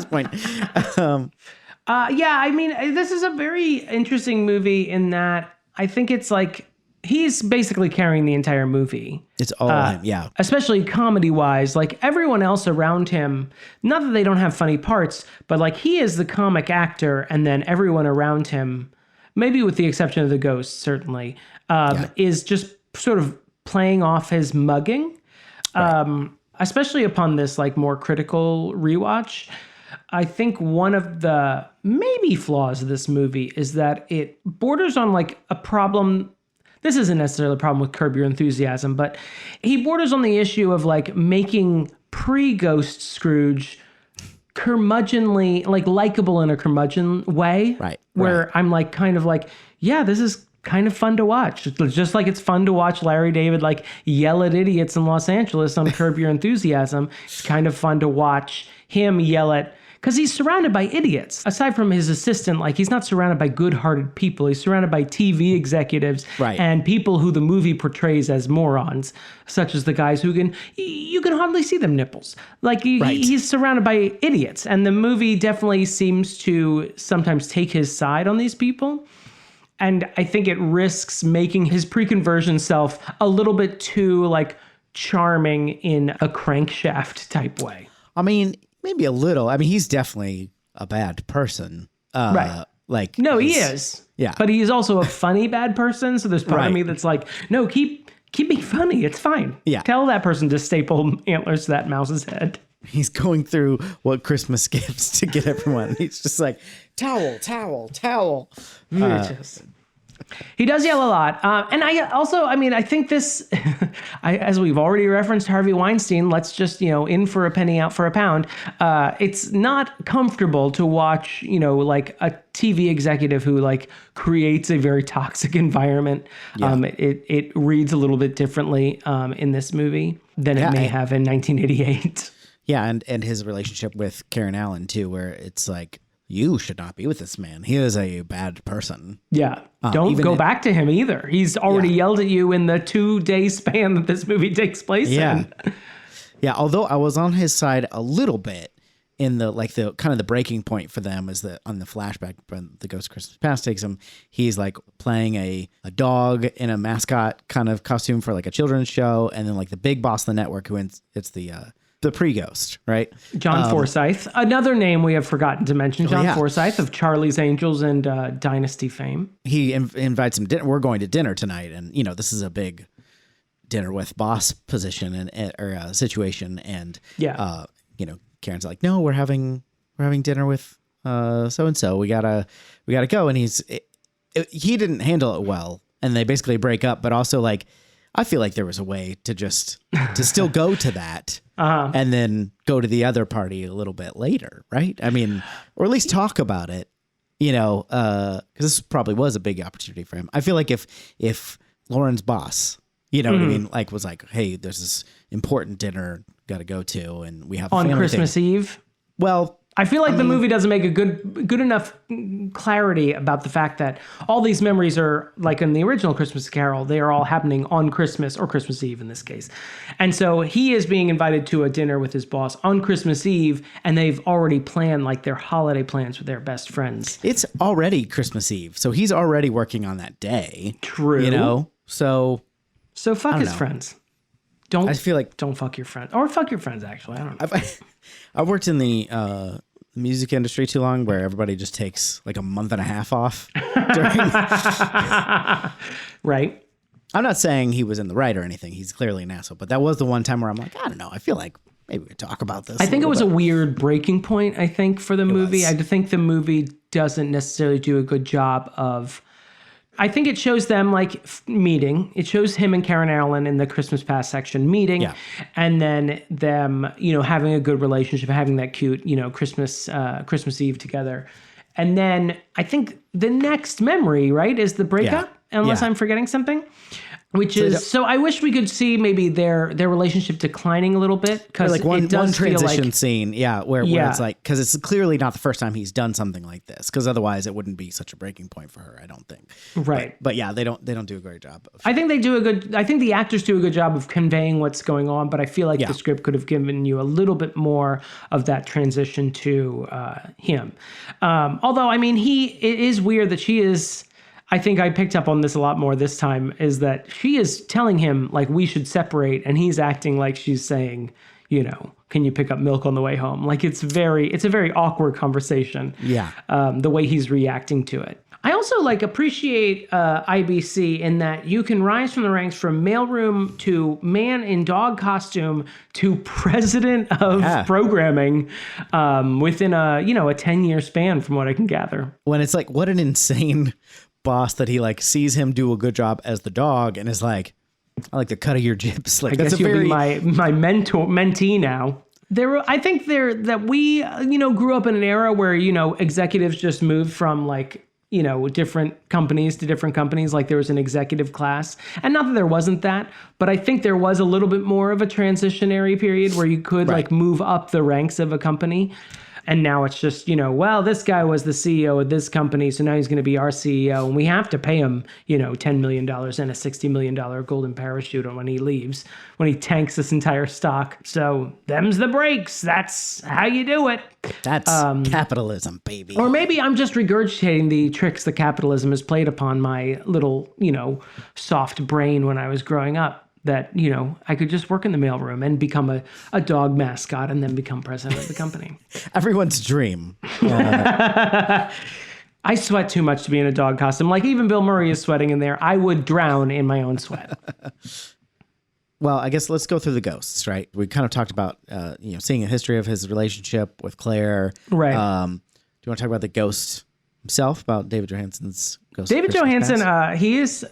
point. Yeah, I mean, this is a very interesting movie in that I think it's like he's basically carrying the entire movie. It's all him, yeah. Especially comedy-wise. Like everyone else around him, not that they don't have funny parts, but like he is the comic actor, and then everyone around him, maybe with the exception of the ghost, certainly, is just sort of playing off his mugging. Right. Especially upon this like more critical rewatch. I think one of the maybe flaws of this movie is that it borders on like a problem. This isn't necessarily a problem with Curb Your Enthusiasm, but he borders on the issue of like making pre-Ghost Scrooge curmudgeonly, like likable in a curmudgeon way. Right. Where I'm like, kind of like, yeah, this is kind of fun to watch. Just like it's fun to watch Larry David like yell at idiots in Los Angeles on Curb Your Enthusiasm. It's kind of fun to watch him yell at because he's surrounded by idiots. Aside from his assistant, like he's not surrounded by good-hearted people. He's surrounded by TV executives and people who the movie portrays as morons, such as the guys who you can hardly see them nipples. Like he's surrounded by idiots, and the movie definitely seems to sometimes take his side on these people. And I think it risks making his pre-conversion self a little bit too like charming in a crankshaft type way. I mean, maybe a little. I mean, he's definitely a bad person. Right. Like, no, he is. Yeah. But he's also a funny bad person. So there's part of me that's like, no, keep being funny. It's fine. Yeah. Tell that person to staple antlers to that mouse's head. He's going through what Christmas gifts to get everyone. He's just like, towel. He does yell a lot. And I think this, as we've already referenced Harvey Weinstein, let's just, in for a penny, out for a pound. It's not comfortable to watch, like a TV executive who like creates a very toxic environment. Yeah. It reads a little bit differently in this movie than it may have in 1988. Yeah. And his relationship with Karen Allen too, where it's like, you should not be with this man. He is a bad person. Yeah. Don't go back to him either. He's already yelled at you in the 2-day span that this movie takes place in. Yeah. Although I was on his side a little bit in the kind of the breaking point for them is that on the flashback when the Ghost Christmas Past takes him, he's like playing a dog in a mascot kind of costume for like a children's show. And then like the big boss of the network it's the pre-ghost, right? John Forsythe. Another name we have forgotten to mention, John Forsythe of Charlie's Angels and Dynasty fame. He invites him dinner. We're going to dinner tonight. And, this is a big dinner with boss position or situation. And, Karen's like, no, we're having dinner with so-and-so. We gotta go. And he didn't handle it well. And they basically break up, but also like, I feel like there was a way to still go to that and then go to the other party a little bit later, right? I mean, or at least talk about it, because this probably was a big opportunity for him. I feel like if Lauren's boss, what I mean, like was like, hey, there's this important dinner got to go to, and we have on Christmas Eve. Well, I feel like the movie doesn't make a good enough clarity about the fact that all these memories are, like in the original Christmas Carol, they are all happening on Christmas or Christmas Eve in this case. And so he is being invited to a dinner with his boss on Christmas Eve, and they've already planned like their holiday plans with their best friends. It's already Christmas Eve, so he's already working on that day. True. So fuck his friends. I feel like don't fuck your friends, or fuck your friends. Actually, I don't know. I worked in the music industry too long, where everybody just takes like a month and a half off. Right. I'm not saying he was in the right or anything. He's clearly an asshole, but that was the one time where I'm like, I don't know. I feel like maybe we could talk about this. I think it was a weird breaking point. I think for the movie, I think the movie doesn't necessarily do a good job of. I think it shows them like meeting. It shows him and Karen Allen in the Christmas Past section meeting, and then them, having a good relationship, having that cute, Christmas Eve together. And then I think the next memory, right, is the breakup, unless I'm forgetting something. So I wish we could see maybe their relationship declining a little bit, because like one transition scene, where it's like, because it's clearly not the first time he's done something like this, because otherwise it wouldn't be such a breaking point for her, I don't think. Right. But they don't do a great job. I think the actors do a good job of conveying what's going on, but I feel like the script could have given you a little bit more of that transition to him. Although, I mean, it is weird that she is. I think I picked up on this a lot more this time, is that she is telling him like we should separate, and he's acting like she's saying, can you pick up milk on the way home? Like it's a very awkward conversation. Yeah. The way he's reacting to it. I also appreciate IBC in that you can rise from the ranks from mailroom to man in dog costume to president of programming within a 10-year span, from what I can gather. When it's like, what an insane boss that he sees him do a good job as the dog and is like, I like the cut of your jibs. Like, that's you'll be my mentee now. I think that we grew up in an era where executives just moved from different companies to different companies. Like there was an executive class, and not that there wasn't that, but I think there was a little bit more of a transitionary period where you could move up the ranks of a company. And now it's just, well, this guy was the CEO of this company, so now he's going to be our CEO, and we have to pay him, $10 million and a $60 million golden parachute when he leaves, when he tanks this entire stock. So them's the breaks. That's how you do it. That's capitalism, baby. Or maybe I'm just regurgitating the tricks that capitalism has played upon my little, soft brain when I was growing up. That, I could just work in the mailroom and become a dog mascot and then become president of the company. Everyone's dream. I sweat too much to be in a dog costume. Like, even Bill Murray is sweating in there. I would drown in my own sweat. Well, I guess let's go through the ghosts, right? We kind of talked about, seeing a history of his relationship with Claire. Right. Do you want to talk about the ghost himself, about David Johansen's ghost? David Johansen, he's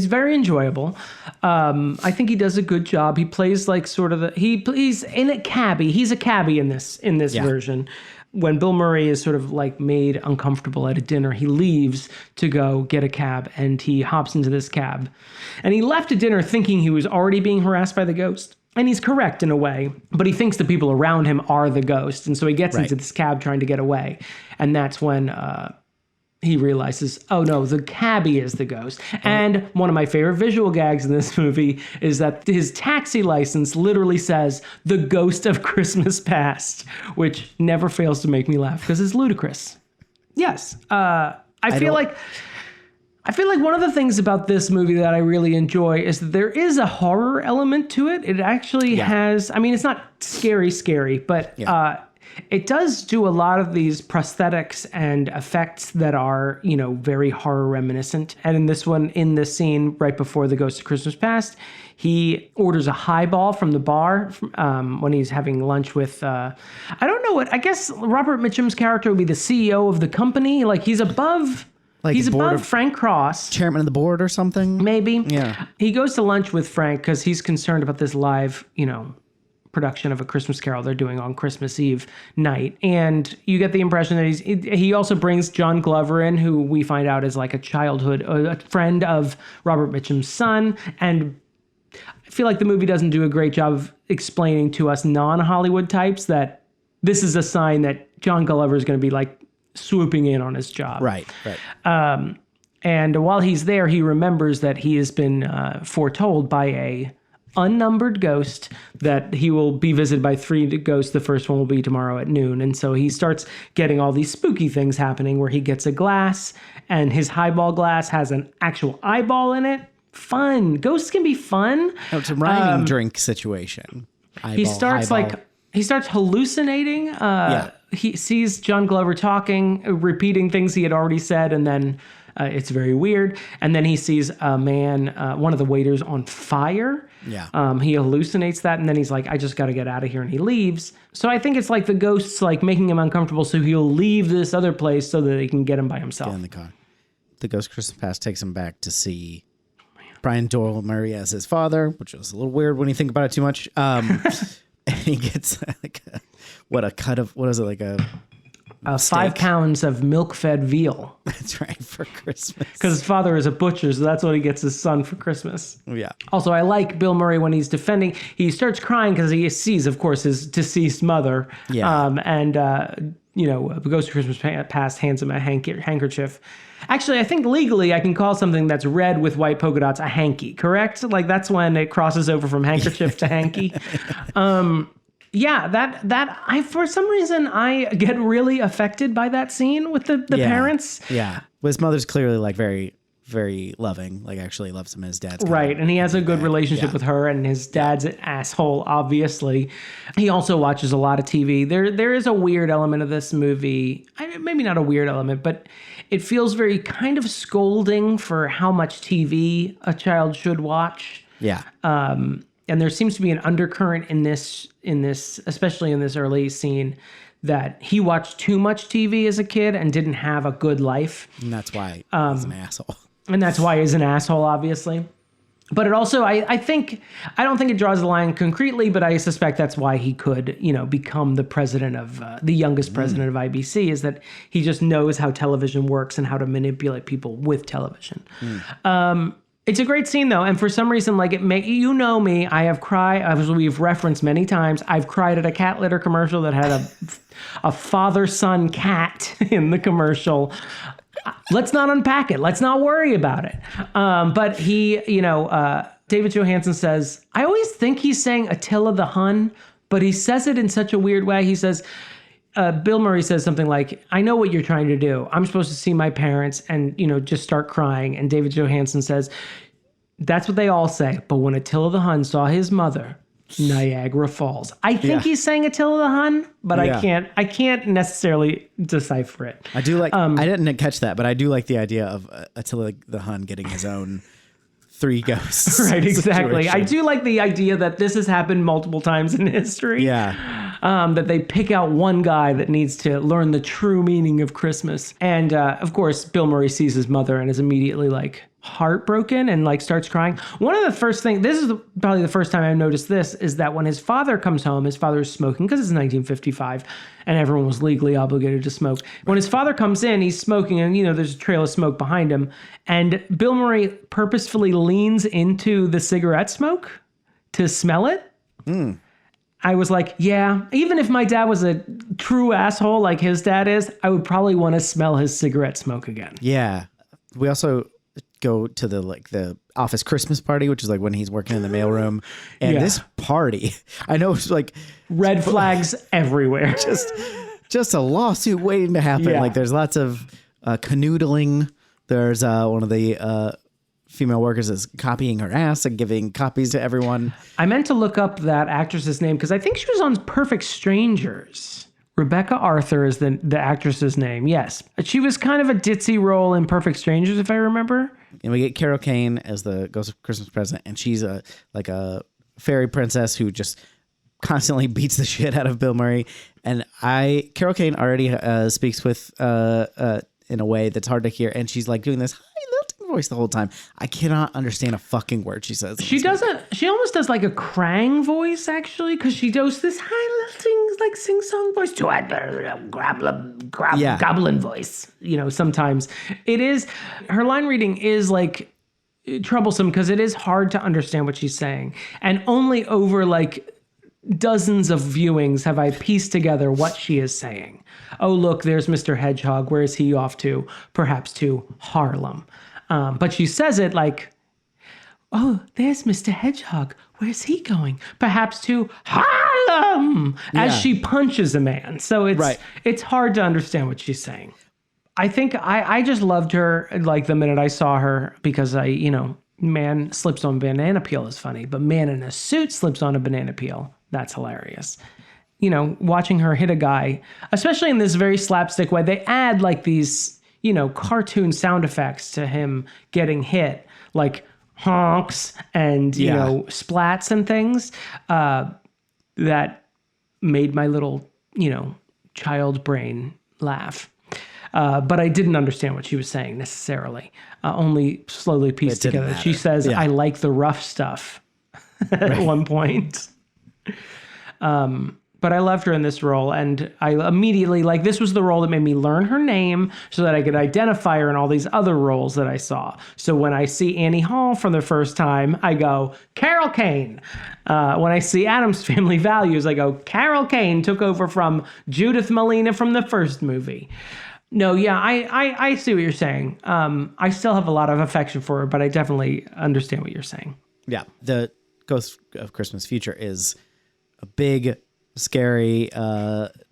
very enjoyable. I think he does a good job. He plays like sort of he's in a cabbie. He's a cabbie in this version. When Bill Murray is sort of like made uncomfortable at a dinner, he leaves to go get a cab, and he hops into this cab. And he left a dinner thinking he was already being harassed by the ghost. And he's correct in a way, but he thinks the people around him are the ghost. And so he gets into this cab trying to get away. And that's when he realizes, oh no, the cabbie is the ghost. And one of my favorite visual gags in this movie is that his taxi license literally says "The Ghost of Christmas Past," which never fails to make me laugh because it's ludicrous. Yes. I feel like one of the things about this movie that I really enjoy is that there is a horror element to it. It actually has, it's not scary, but it does do a lot of these prosthetics and effects that are, very horror reminiscent. And in this one, in this scene right before The Ghost of Christmas Past, he orders a highball from the bar when he's having lunch with, I guess Robert Mitchum's character would be the CEO of the company. Like, he's above... he's above Frank Cross. Chairman of the board or something? Maybe. Yeah. He goes to lunch with Frank because he's concerned about this live, production of A Christmas Carol they're doing on Christmas Eve night. And you get the impression that he also brings John Glover in, who we find out is like a friend of Robert Mitchum's son. And I feel like the movie doesn't do a great job of explaining to us non-Hollywood types that this is a sign that John Glover is going to be like swooping in on his job. Right. And while he's there, he remembers that he has been foretold by a unnumbered ghost that he will be visited by 3 ghosts. The first one will be tomorrow at noon. And so he starts getting all these spooky things happening where he gets a glass, and his highball glass has an actual eyeball in it. Fun. Ghosts can be fun. Oh, it's a rhyming drink situation. He starts hallucinating. He sees John Glover talking, repeating things he had already said, and then it's very weird. And then he sees a man, one of the waiters, on fire. Yeah. He hallucinates that, and then he's like, I just got to get out of here, and he leaves. So I think it's like the ghost's like making him uncomfortable, so he'll leave this other place so that they can get him by himself. Get in the car. The Ghost of Christmas Past takes him back to see Brian Doyle Murray as his father, which was a little weird when you think about it too much. And he gets like a 5 pounds of milk-fed veal. That's right, for Christmas. Because his father is a butcher, so that's what he gets his son for Christmas. Yeah. Also, I like Bill Murray when he's defending. He starts crying because he sees, of course, his deceased mother. Yeah. Ghost of Christmas Past hands him a handkerchief. Actually, I think legally I can call something that's red with white polka dots a hanky, correct? Like, that's when it crosses over from handkerchief to hanky. I for some reason I get really affected by that scene with the parents. Yeah. Well, his mother's clearly like very, very loving, like actually loves him. His dad's right, and he has a good relationship with her, and his dad's an asshole, obviously. He also watches a lot of TV. There is a weird element of this movie. Maybe not a weird element, but it feels very kind of scolding for how much TV a child should watch. Yeah. And there seems to be an undercurrent in this, especially in this early scene, that he watched too much TV as a kid and didn't have a good life. And that's why he's an asshole. And that's why he's an asshole, obviously. But it also, I don't think it draws the line concretely, but I suspect that's why he could, become the president of, the youngest president of IBC, is that he just knows how television works and how to manipulate people with television. It's a great scene though, and for some reason, like you know me, I have cried, as we've referenced many times. I've cried at a cat litter commercial that had a father-son cat in the commercial. Let's not unpack it. Let's not worry about it. But he, David Johansen says, I always think he's saying Attila the Hun, but he says it in such a weird way. He says, Bill Murray says something like, I know what you're trying to do. I'm supposed to see my parents and, just start crying. And David Johansen says, that's what they all say. But when Attila the Hun saw his mother, Niagara Falls. I think he's saying Attila the Hun, but I can't necessarily decipher it. I do like, I didn't catch that, but I do like the idea of Attila the Hun getting his own 3 ghosts. Right, exactly. Situation. I do like the idea that this has happened multiple times in history. Yeah. That they pick out one guy that needs to learn the true meaning of Christmas. And of course, Bill Murray sees his mother and is immediately like heartbroken and like starts crying. One of the first things, this is probably the first time I've noticed this, is that when his father comes home, his father is smoking because it's 1955 and everyone was legally obligated to smoke. When his father comes in, he's smoking and, there's a trail of smoke behind him. And Bill Murray purposefully leans into the cigarette smoke to smell it. I was like, yeah, even if my dad was a true asshole like his dad is, I would probably want to smell his cigarette smoke again. Yeah. We also go to the office Christmas party, which is like when he's working in the mailroom. And this party, I know it's like red flags everywhere. Just a lawsuit waiting to happen. Yeah. Like there's lots of canoodling. There's one of the female workers is copying her ass and giving copies to everyone. I meant to look up that actress's name because I think she was on Perfect Strangers. Rebecca Arthur is the actress's name. Yes. She was kind of a ditzy role in Perfect Strangers, if I remember. And we get Carol Kane as the Ghost of Christmas Present, and she's a fairy princess who just constantly beats the shit out of Bill Murray. And Carol Kane already speaks with in a way that's hard to hear, and she's like doing this voice the whole time. I cannot understand a fucking word she says. She almost does like a Krang voice actually, because she does this high lilting like sing-song voice to goblin voice. Sometimes it is, her line reading is like troublesome because it is hard to understand what she's saying, and only over like dozens of viewings have I pieced together what she is saying. Oh, look, there's Mr. Hedgehog. Where is he off to? Perhaps to Harlem. But she says it like, oh, there's Mr. Hedgehog. Where's he going? Perhaps to Harlem, as she punches a man. So it's hard to understand what she's saying. I think I just loved her like the minute I saw her because man slips on banana peel is funny, but man in a suit slips on a banana peel. That's hilarious. Watching her hit a guy, especially in this very slapstick way, they add like these cartoon sound effects to him getting hit, like honks and, splats and things that made my little, child brain laugh. But I didn't understand what she was saying necessarily, only slowly pieced together. Matter. She says, I like the rough stuff at one point. But I loved her in this role, and I immediately, this was the role that made me learn her name so that I could identify her in all these other roles that I saw. So when I see Annie Hall for the first time, I go, Carol Kane. When I see Addams Family Values, I go, Carol Kane took over from Judith Malina from the first movie. No, yeah, I see what you're saying. I still have a lot of affection for her, but I definitely understand what you're saying. Yeah, the Ghost of Christmas Future is a big, scary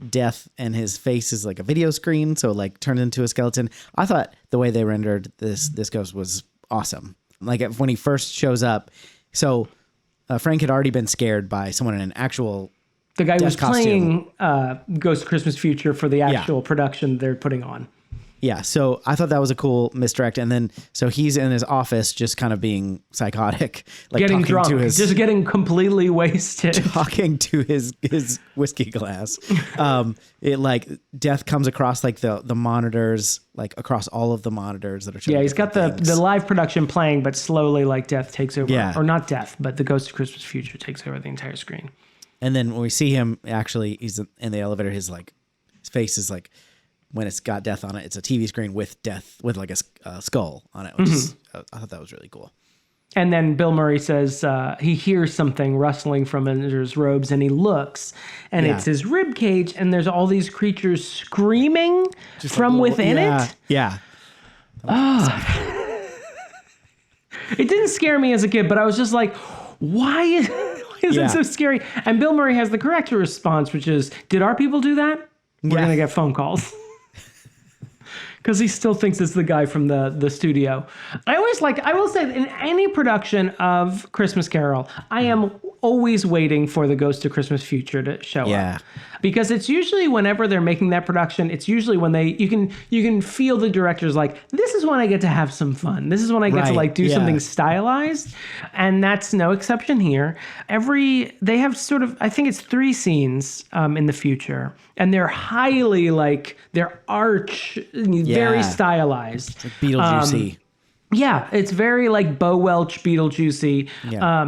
death, and his face is like a video screen, so like turned into a skeleton. I thought the way they rendered this ghost was awesome. Like when he first shows up, so Frank had already been scared by someone in an actual the guy who was playing Ghost of Christmas Future for the actual production they're putting on. Yeah, so I thought that was a cool misdirect. And then, so he's in his office just kind of being psychotic. Like getting drunk, just getting completely wasted. Talking to his whiskey glass. Death comes across like the monitors, like across all of the monitors that are showing. Yeah, he's got the live production playing, but slowly like Death takes over. Yeah. Or not Death, but the Ghost of Christmas Future takes over the entire screen. And then when we see him, actually, he's in the elevator, his face is like, when it's got Death on it, it's a TV screen with Death, with like a skull on it, which is, I thought that was really cool. And then Bill Murray says he hears something rustling from under his robes, and he looks, and it's his rib cage, and there's all these creatures screaming just from within it. Yeah. It didn't scare me as a kid, but I was just like, why is it so scary? And Bill Murray has the correct response, which is, did our people do that? We're going to get phone calls. Because he still thinks it's the guy from the studio. I will say, in any production of Christmas Carol, I am always waiting for the Ghost of Christmas Future to show up. Because it's usually whenever they're making that production, it's usually when you can feel the director's like, this is when I get to have some fun. This is when I get to do something stylized. And that's no exception here. They have sort of, I think it's 3 scenes in the future. And they're highly they're very stylized. It's like Beetlejuicy. It's very like Bo Welch, Beetlejuicy,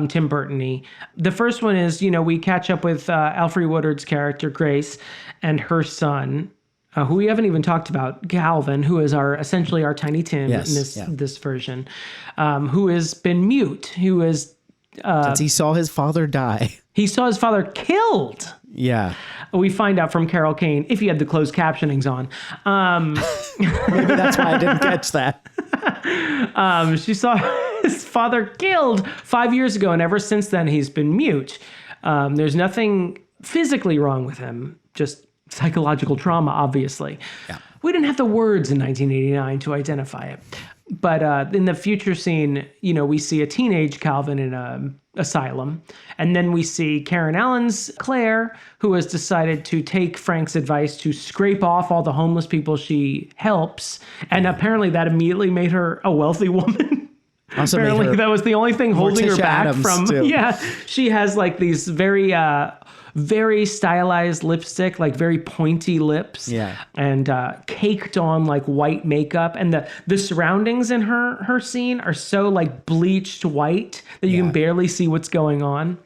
Tim Burton-y. The first one is, we catch up with Alfre Woodard's character, Grace, and her son, who we haven't even talked about, Galvin, who is essentially our Tiny Tim in this version, who has been mute, who is... since he saw his father die. He saw his father killed. Yeah. We find out from Carol Kane, if he had the closed captionings on. Maybe that's why I didn't catch that. She saw his father killed 5 years ago, and ever since then, he's been mute. There's nothing physically wrong with him, just psychological trauma, obviously. Yeah. We didn't have the words in 1989 to identify it. But in the future scene, we see a teenage Calvin in an asylum. And then we see Karen Allen's Claire, who has decided to take Frank's advice to scrape off all the homeless people she helps. And apparently that immediately made her a wealthy woman. Also apparently that was the only thing holding her back Adams from... too. Yeah, she has these very stylized lipstick, very pointy lips, and caked on white makeup, and the surroundings in her scene are so bleached white that you can barely see what's going on.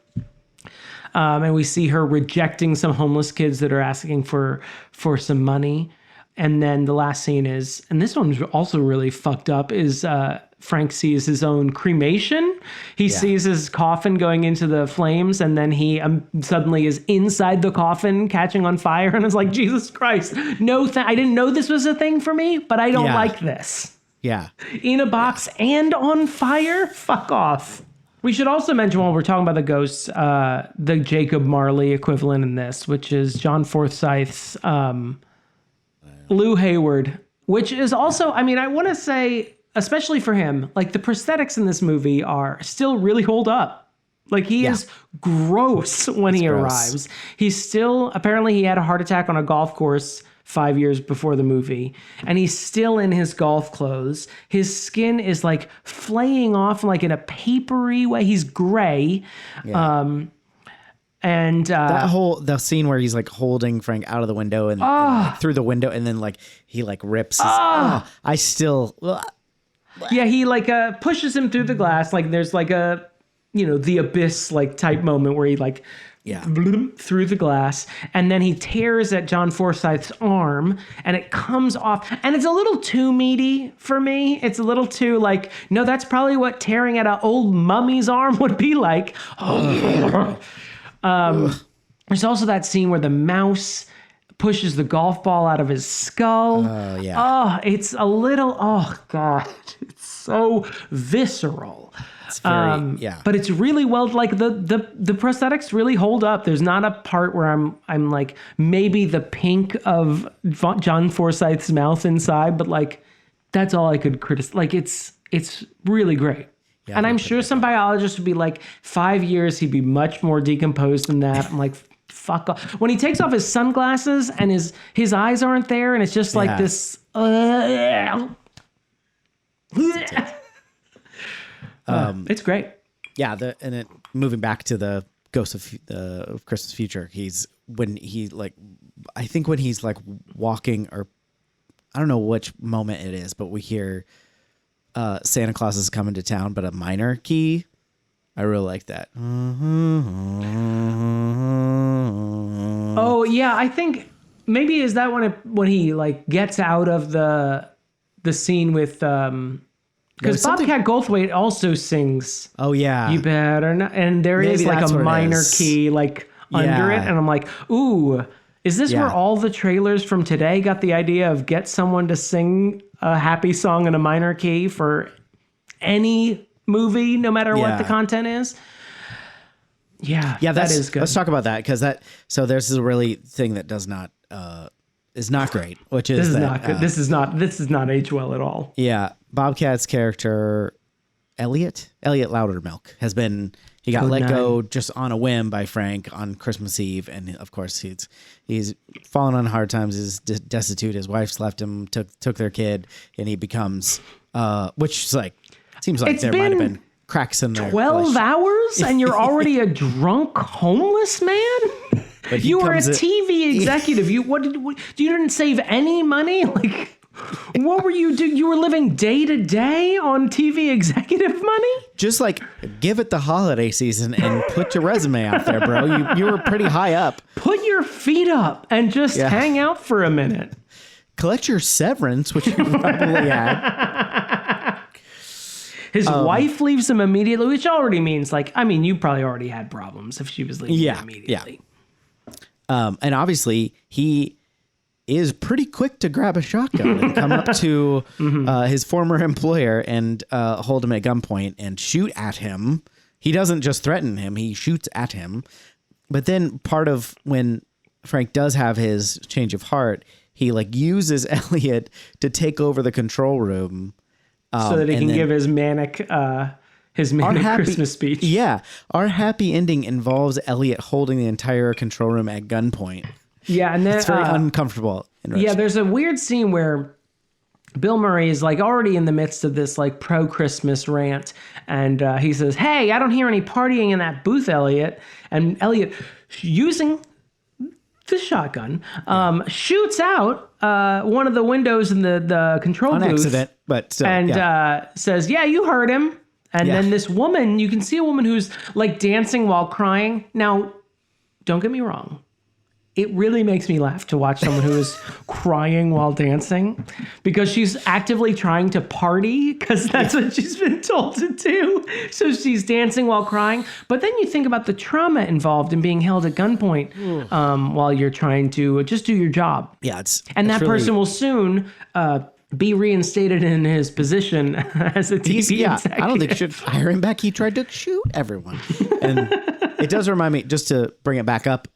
And we see her rejecting some homeless kids that are asking for some money. And then the last scene is, and this one's also really fucked up, is Frank sees his own cremation. He sees his coffin going into the flames, and then he suddenly is inside the coffin catching on fire, and is like, Jesus Christ, I didn't know this was a thing for me, but I don't like this. Yeah. In a box and on fire? Fuck off. We should also mention, while we're talking about the ghosts, the Jacob Marley equivalent in this, which is John Forsythe's Lou Hayward, which is also, I want to say, especially for him, the prosthetics in this movie are still really hold up. He is gross when he arrives. He's still, apparently he had a heart attack on a golf course 5 years before the movie, and he's still in his golf clothes. His skin is flaying off in a papery way. He's gray. Yeah. And the scene where he's holding Frank out of the window and through the window, and then he rips his, I still he pushes him through the glass, there's a the abyss type moment where he through the glass, and then he tears at John Forsythe's arm, and it comes off, and it's a little too meaty for me. It's a little too no, that's probably what tearing at an old mummy's arm would be like. There's also that scene where the mouse pushes the golf ball out of his skull. It's a little, God, it's so visceral. It's very, but it's really well, the prosthetics really hold up. There's not a part where I'm maybe the pink of John Forsythe's mouth inside, but that's all I could criticize. It's really great. Yeah, and I'm sure some biologists would be 5 years, he'd be much more decomposed than that. I'm fuck off. When he takes off his sunglasses and his eyes aren't there, and it's just this. It's great. Yeah, moving back to the Ghost of Christmas Future, when he's walking, or I don't know which moment it is, but we hear Santa Claus is coming to town, but a minor key. I really like that. Oh yeah, I think maybe is that when he gets out of the scene with Because Bobcat Goldthwait also sings. Oh yeah, You better not. And there Maybe is like that's a what it minor is. key like under it, and I'm like, ooh, is this where all the trailers from today got the idea of get someone to sing a happy song in a minor key for any movie, no matter what the content is? Yeah, that is good. Let's talk about that because so there's a really thing that does not is not great, which is not good. This is not age well at all. Yeah, Bobcat's character Elliot Loudermilk he got let go just on a whim by Frank on Christmas Eve, and of course he's fallen on hard times. He's destitute. His wife's left him, took their kid, and he becomes which is like seems like there might have been cracks in there. 12 hours and you're already a drunk homeless man? But you were a TV executive. You didn't save any money? Like, what were you doing? You were living day to day on TV executive money? Just like give it the holiday season and put your resume out there, bro. You were pretty high up. Put your feet up and just hang out for a minute. Collect your severance, which you probably had. His wife leaves him immediately, which already means you probably already had problems if she was leaving you immediately. Yeah. And obviously he is pretty quick to grab a shotgun and come up to his former employer and hold him at gunpoint and shoot at him. He doesn't just threaten him, he shoots at him. But then part of when Frank does have his change of heart, he uses Elliot to take over the control room. So that he can give his manic Christmas speech. Yeah. Our happy ending involves Elliot holding the entire control room at gunpoint. Yeah, and then it's very uncomfortable. Yeah, there's a weird scene where Bill Murray is already in the midst of this pro-Christmas rant, and he says, "Hey, I don't hear any partying in that booth, Elliot." And Elliot, using the shotgun, shoots out one of the windows in the control booth. On accident, but still. And says, "Yeah, you heard him." And then this woman, you can see a woman who's dancing while crying. Now, don't get me wrong. It really makes me laugh to watch someone who is crying while dancing because she's actively trying to party because that's what she's been told to do. So she's dancing while crying. But then you think about the trauma involved in being held at gunpoint while you're trying to just do your job. Yeah, that person will soon be reinstated in his position as a TV executive. I don't think you should hire him back. He tried to shoot everyone. And it does remind me, just to bring it back up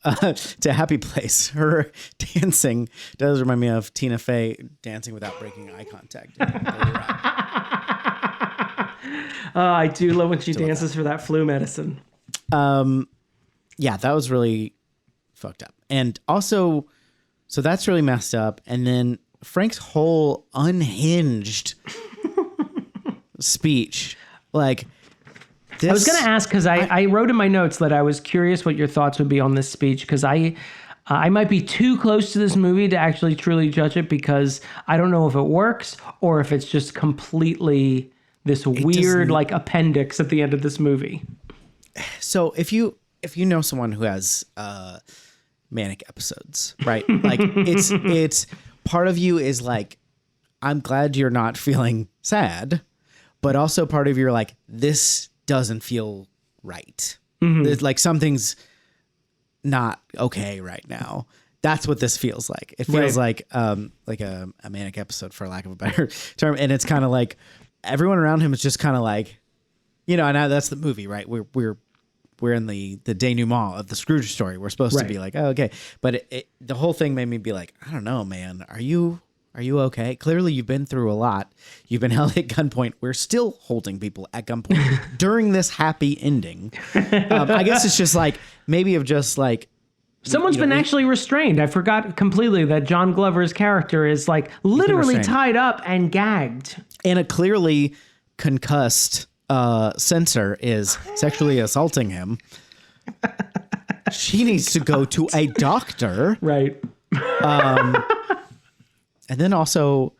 to Happy Place, her dancing does remind me of Tina Fey dancing without breaking eye contact. I do love when she dances for that flu medicine. Yeah, that was really fucked up. And also, so that's really messed up. And then Frank's whole unhinged speech, this, I was going to ask because I wrote in my notes that I was curious what your thoughts would be on this speech because I might be too close to this movie to actually truly judge it because I don't know if it works or if it's just completely this weird appendix at the end of this movie. So if you know someone who has manic episodes, right? It's part of you is I'm glad you're not feeling sad, but also part of you're this doesn't feel right. Mm-hmm. Something's not okay right now. That's what this feels like. It feels like a manic episode, for lack of a better term. And it's kind of everyone around him is just kind of and that's the movie, right? We're in the denouement of the Scrooge story. We're supposed to be oh, okay. But the whole thing made me be I don't know, man. Are you okay? Clearly you've been through a lot. You've been held at gunpoint. We're still holding people at gunpoint during this happy ending. I guess it's just maybe of just someone's been actually restrained. I forgot completely that John Glover's character is literally tied up and gagged. And a clearly concussed censor is sexually assaulting him. She needs to go to a doctor. Right. And then also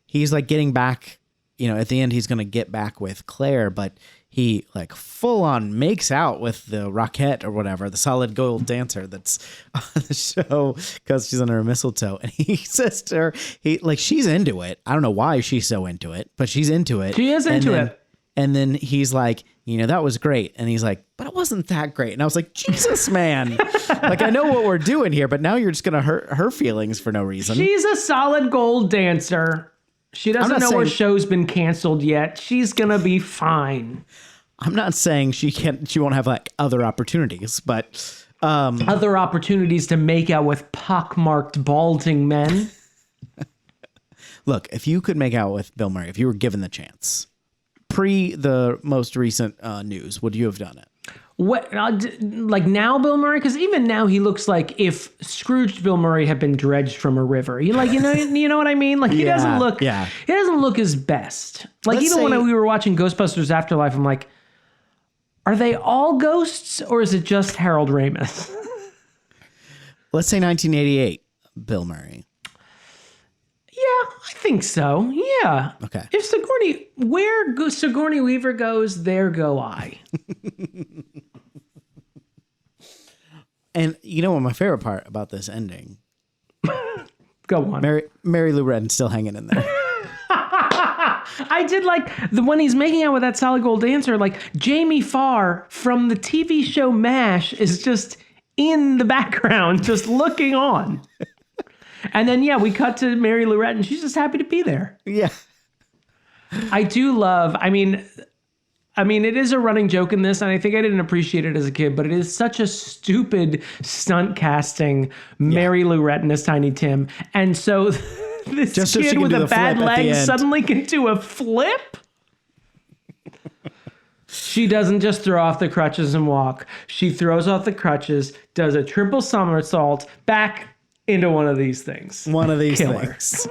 he's getting back, at the end he's going to get back with Claire, but he like full on makes out with the Rockette or whatever, the solid gold dancer that's on the show because she's under a mistletoe. And he says to her, she's into it. I don't know why she's so into it, but she's into it. She is into it. And then he's like, that was great. And he's like, but it wasn't that great. And I was like, Jesus, man. Like, I know what we're doing here, but now you're just going to hurt her feelings for no reason. She's a solid gold dancer. She doesn't know her show's been canceled yet. She's going to be fine. I'm not saying she won't have like other opportunities, but other opportunities to make out with pockmarked balding men. Look, if you could make out with Bill Murray, if you were given the chance, pre the most recent news, would you have done it? What, like now Bill Murray? Because even now he looks like if Scrooged Bill Murray had been dredged from a river. You know what I mean? Like he doesn't look his best. Like when we were watching Ghostbusters Afterlife, I'm like, are they all ghosts or is it just Harold Ramis? Let's say 1988 Bill Murray. Yeah, I think so. Yeah. Okay. If Sigourney Weaver goes, there go I. And you know what my favorite part about this ending? Go on. Mary Lou Retton's still hanging in there. I did like when he's making out with that solid gold dancer, like Jamie Farr from the TV show MASH is just in the background, just looking on. And then, we cut to Mary Lou Retton. She's just happy to be there. Yeah. I do love, I mean, it is a running joke in this, and I think I didn't appreciate it as a kid, but it is such a stupid stunt casting Mary Lou Retton as Tiny Tim. And so this just kid so with a bad leg suddenly can do a flip? She doesn't just throw off the crutches and walk. She throws off the crutches, does a triple somersault, back into one of these things. One of these things.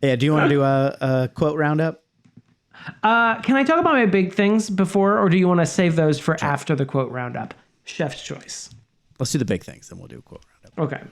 Yeah, do you want to do a quote roundup? Can I talk about my big things before, or do you want to save those for after the quote roundup? Chef's choice. Let's do the big things, then we'll do a quote roundup. Okay.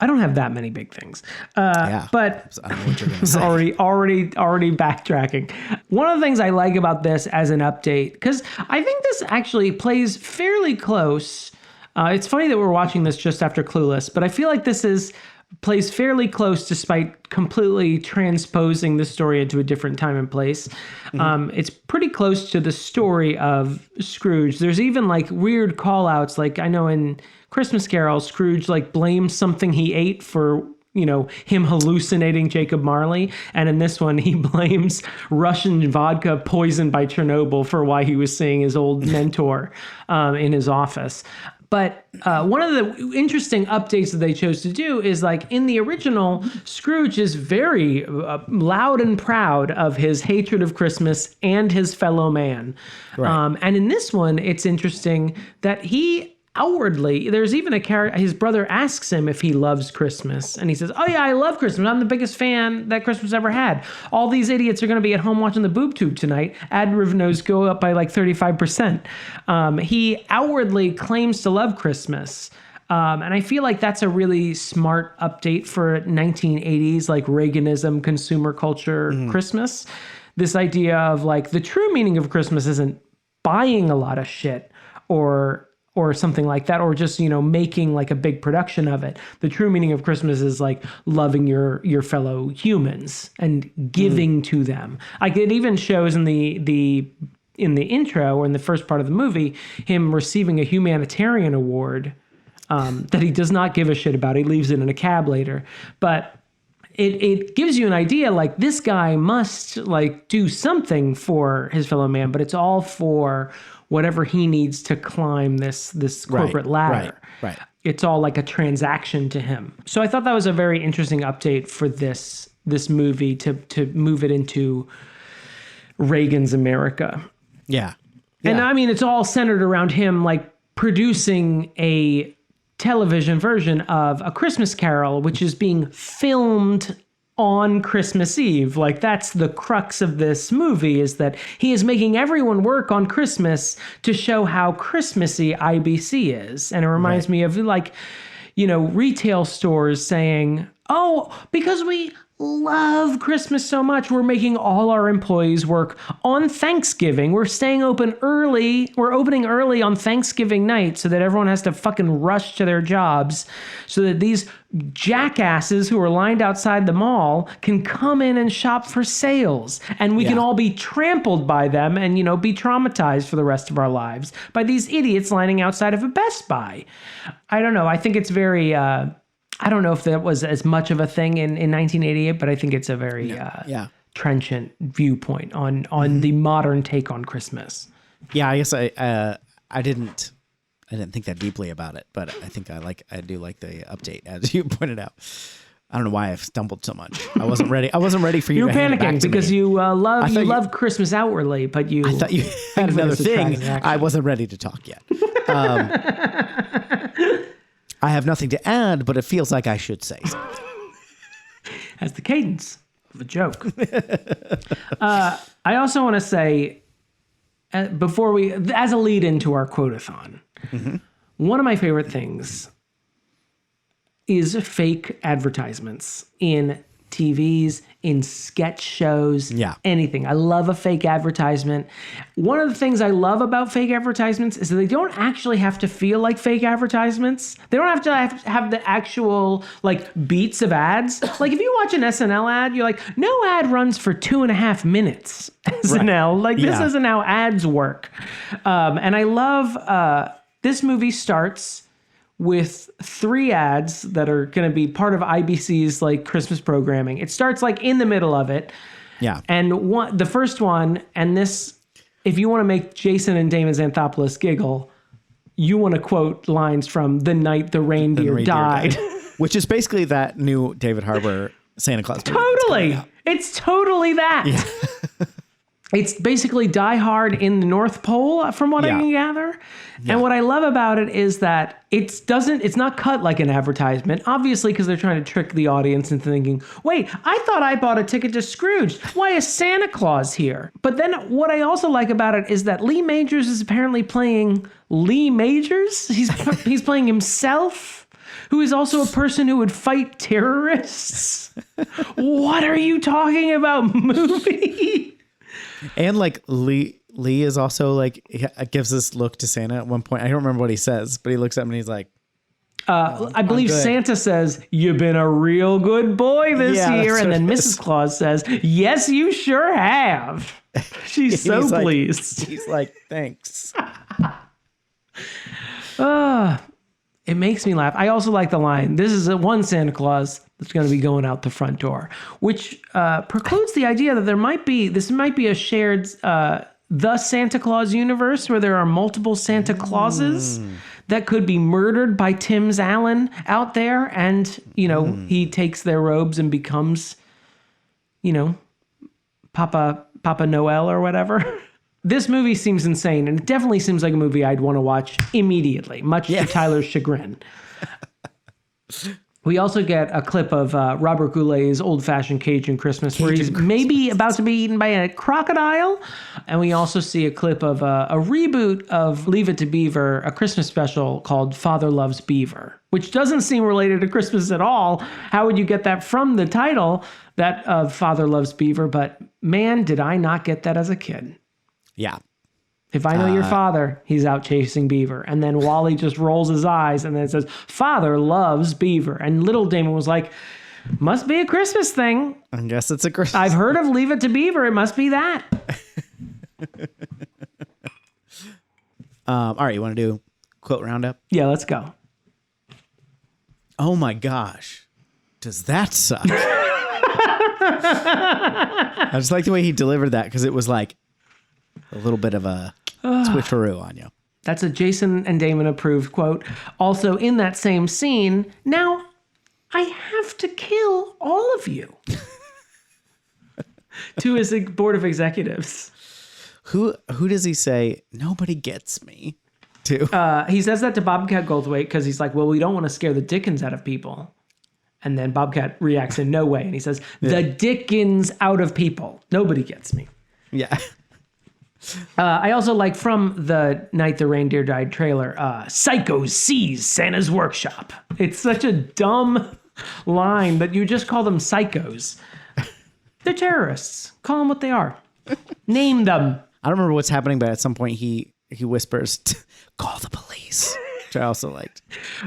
I don't have that many big things. But I don't know what you're going to say. already backtracking. One of the things I like about this as an update, because I think this actually plays fairly close. It's funny that we're watching this just after Clueless, but I feel like this plays fairly close despite completely transposing the story into a different time and place. Mm-hmm. It's pretty close to the story of Scrooge. There's even like weird call-outs. Like I know in Christmas Carol, Scrooge like blames something he ate for him hallucinating Jacob Marley. And in this one, he blames Russian vodka poisoned by Chernobyl for why he was seeing his old mentor in his office. But one of the interesting updates that they chose to do is like in the original, Scrooge is very loud and proud of his hatred of Christmas and his fellow man. Right. And in this one, it's interesting that he outwardly, there's even a character, his brother asks him if he loves Christmas. And he says, oh yeah, I love Christmas. I'm the biggest fan that Christmas ever had. All these idiots are going to be at home watching the boob tube tonight. Ad revenues go up by like 35%. He outwardly claims to love Christmas. And I feel like that's a really smart update for 1980s, like Reaganism, consumer culture, Christmas. This idea of like the true meaning of Christmas isn't buying a lot of shit or something like that, or just, making like a big production of it. The true meaning of Christmas is like loving your fellow humans and giving to them. Like it even shows in the intro or in the first part of the movie, him receiving a humanitarian award that he does not give a shit about. He leaves it in a cab later. But it gives you an idea, like this guy must like do something for his fellow man, but it's all for whatever he needs to climb this corporate ladder. Right. It's all like a transaction to him. So I thought that was a very interesting update for this movie to move it into Reagan's America. Yeah. And I mean, it's all centered around him like producing a television version of A Christmas Carol, which is being filmed on Christmas Eve. Like that's the crux of this movie, is that he is making everyone work on Christmas to show how Christmassy IBC is. And it reminds me of like, retail stores saying, oh, because we love Christmas so much. We're making all our employees work on Thanksgiving. We're staying open early. We're opening early on Thanksgiving night so that everyone has to fucking rush to their jobs so that these jackasses who are lined outside the mall can come in and shop for sales. And we can all be trampled by them and, be traumatized for the rest of our lives by these idiots lining outside of a Best Buy. I don't know. I think it's very... I don't know if that was as much of a thing in 1988, but I think it's a very trenchant viewpoint on the modern take on Christmas. Yeah, I guess I didn't think that deeply about it, but I think I do like the update as you pointed out. I don't know why I've stumbled so much. I wasn't ready. I wasn't ready for you. You're panicking because you love Christmas outwardly, but I thought you had another thing. I wasn't ready to talk yet. I have nothing to add, but it feels like I should say something. Has the cadence of a joke. I also want to say, before as a lead into our quotathon, one of my favorite things is fake advertisements in TVs, in sketch shows, anything. I love a fake advertisement. One of the things I love about fake advertisements is that they don't actually have to feel like fake advertisements. They don't have to have the actual beats of ads. Like if you watch an SNL ad, you're like, no ad runs for 2.5 minutes. SNL, this isn't how ads work. And I love this movie starts with 3 ads that are going to be part of IBC's Christmas programming. It starts in the middle of it. Yeah. And the first one, and this, if you want to make Jason and Damon Xanthopoulos giggle, you want to quote lines from The Night the Reindeer Died. Which is basically that new David Harbour Santa Claus movie. Totally. It's totally that. Yeah. It's basically Die Hard in the North Pole, from what I can gather. Yeah. And what I love about it is that it's not cut like an advertisement, obviously, because they're trying to trick the audience into thinking, wait, I thought I bought a ticket to Scrooged. Why is Santa Claus here? But then what I also like about it is that Lee Majors is apparently playing Lee Majors. He's playing himself, who is also a person who would fight terrorists. What are you talking about, movie? And Lee is also gives this look to Santa at one point. I don't remember what he says, but he looks at him and he's like, I believe Santa says, "You've been a real good boy this year," and then Mrs. Claus says, "Yes, you sure have." She's so pleased. He's like, "Thanks." It makes me laugh. I also like the line, "This is one Santa Claus that's going to be going out the front door," which precludes the idea that this might be a shared the Santa Claus universe where there are multiple Santa Clauses that could be murdered by Tim Allen out there, and he takes their robes and becomes Papa Noel or whatever. This movie seems insane, and it definitely seems like a movie I'd want to watch immediately, much to Tyler's chagrin. We also get a clip of Robert Goulet's old-fashioned Cajun Christmas, where he's maybe about to be eaten by a crocodile. And we also see a clip of a reboot of Leave It to Beaver, a Christmas special called Father Loves Beaver, which doesn't seem related to Christmas at all. How would you get that from the title, that of Father Loves Beaver? But man, did I not get that as a kid. Yeah. If I know your father, he's out chasing beaver. And then Wally just rolls his eyes and then says, "Father loves beaver." And little Damon was like, "Must be a Christmas thing. I guess it's a Christmas. I've heard of Leave It to Beaver. It must be that." All right, you want to do quote roundup? Yeah, let's go. Oh my gosh. Does that suck? I just like the way he delivered that, because it was like a little bit of a switcheroo on you. That's a Jason and Damon approved quote. Also in that same scene, "Now I have to kill all of you." To his board of executives. Who does he say, "Nobody gets me"? To? He says that to Bobcat Goldthwait because he's like, "Well, we don't want to scare the dickens out of people." And then Bobcat reacts in no way. And he says, "The dickens out of people. Nobody gets me." Yeah. I also like from the Night the Reindeer Died trailer, "Psycho sees Santa's workshop." It's such a dumb line that you just call them psychos. They're terrorists. Call them what they are. Name them. I don't remember what's happening, but at some point he whispers, "Call the police," which I also liked.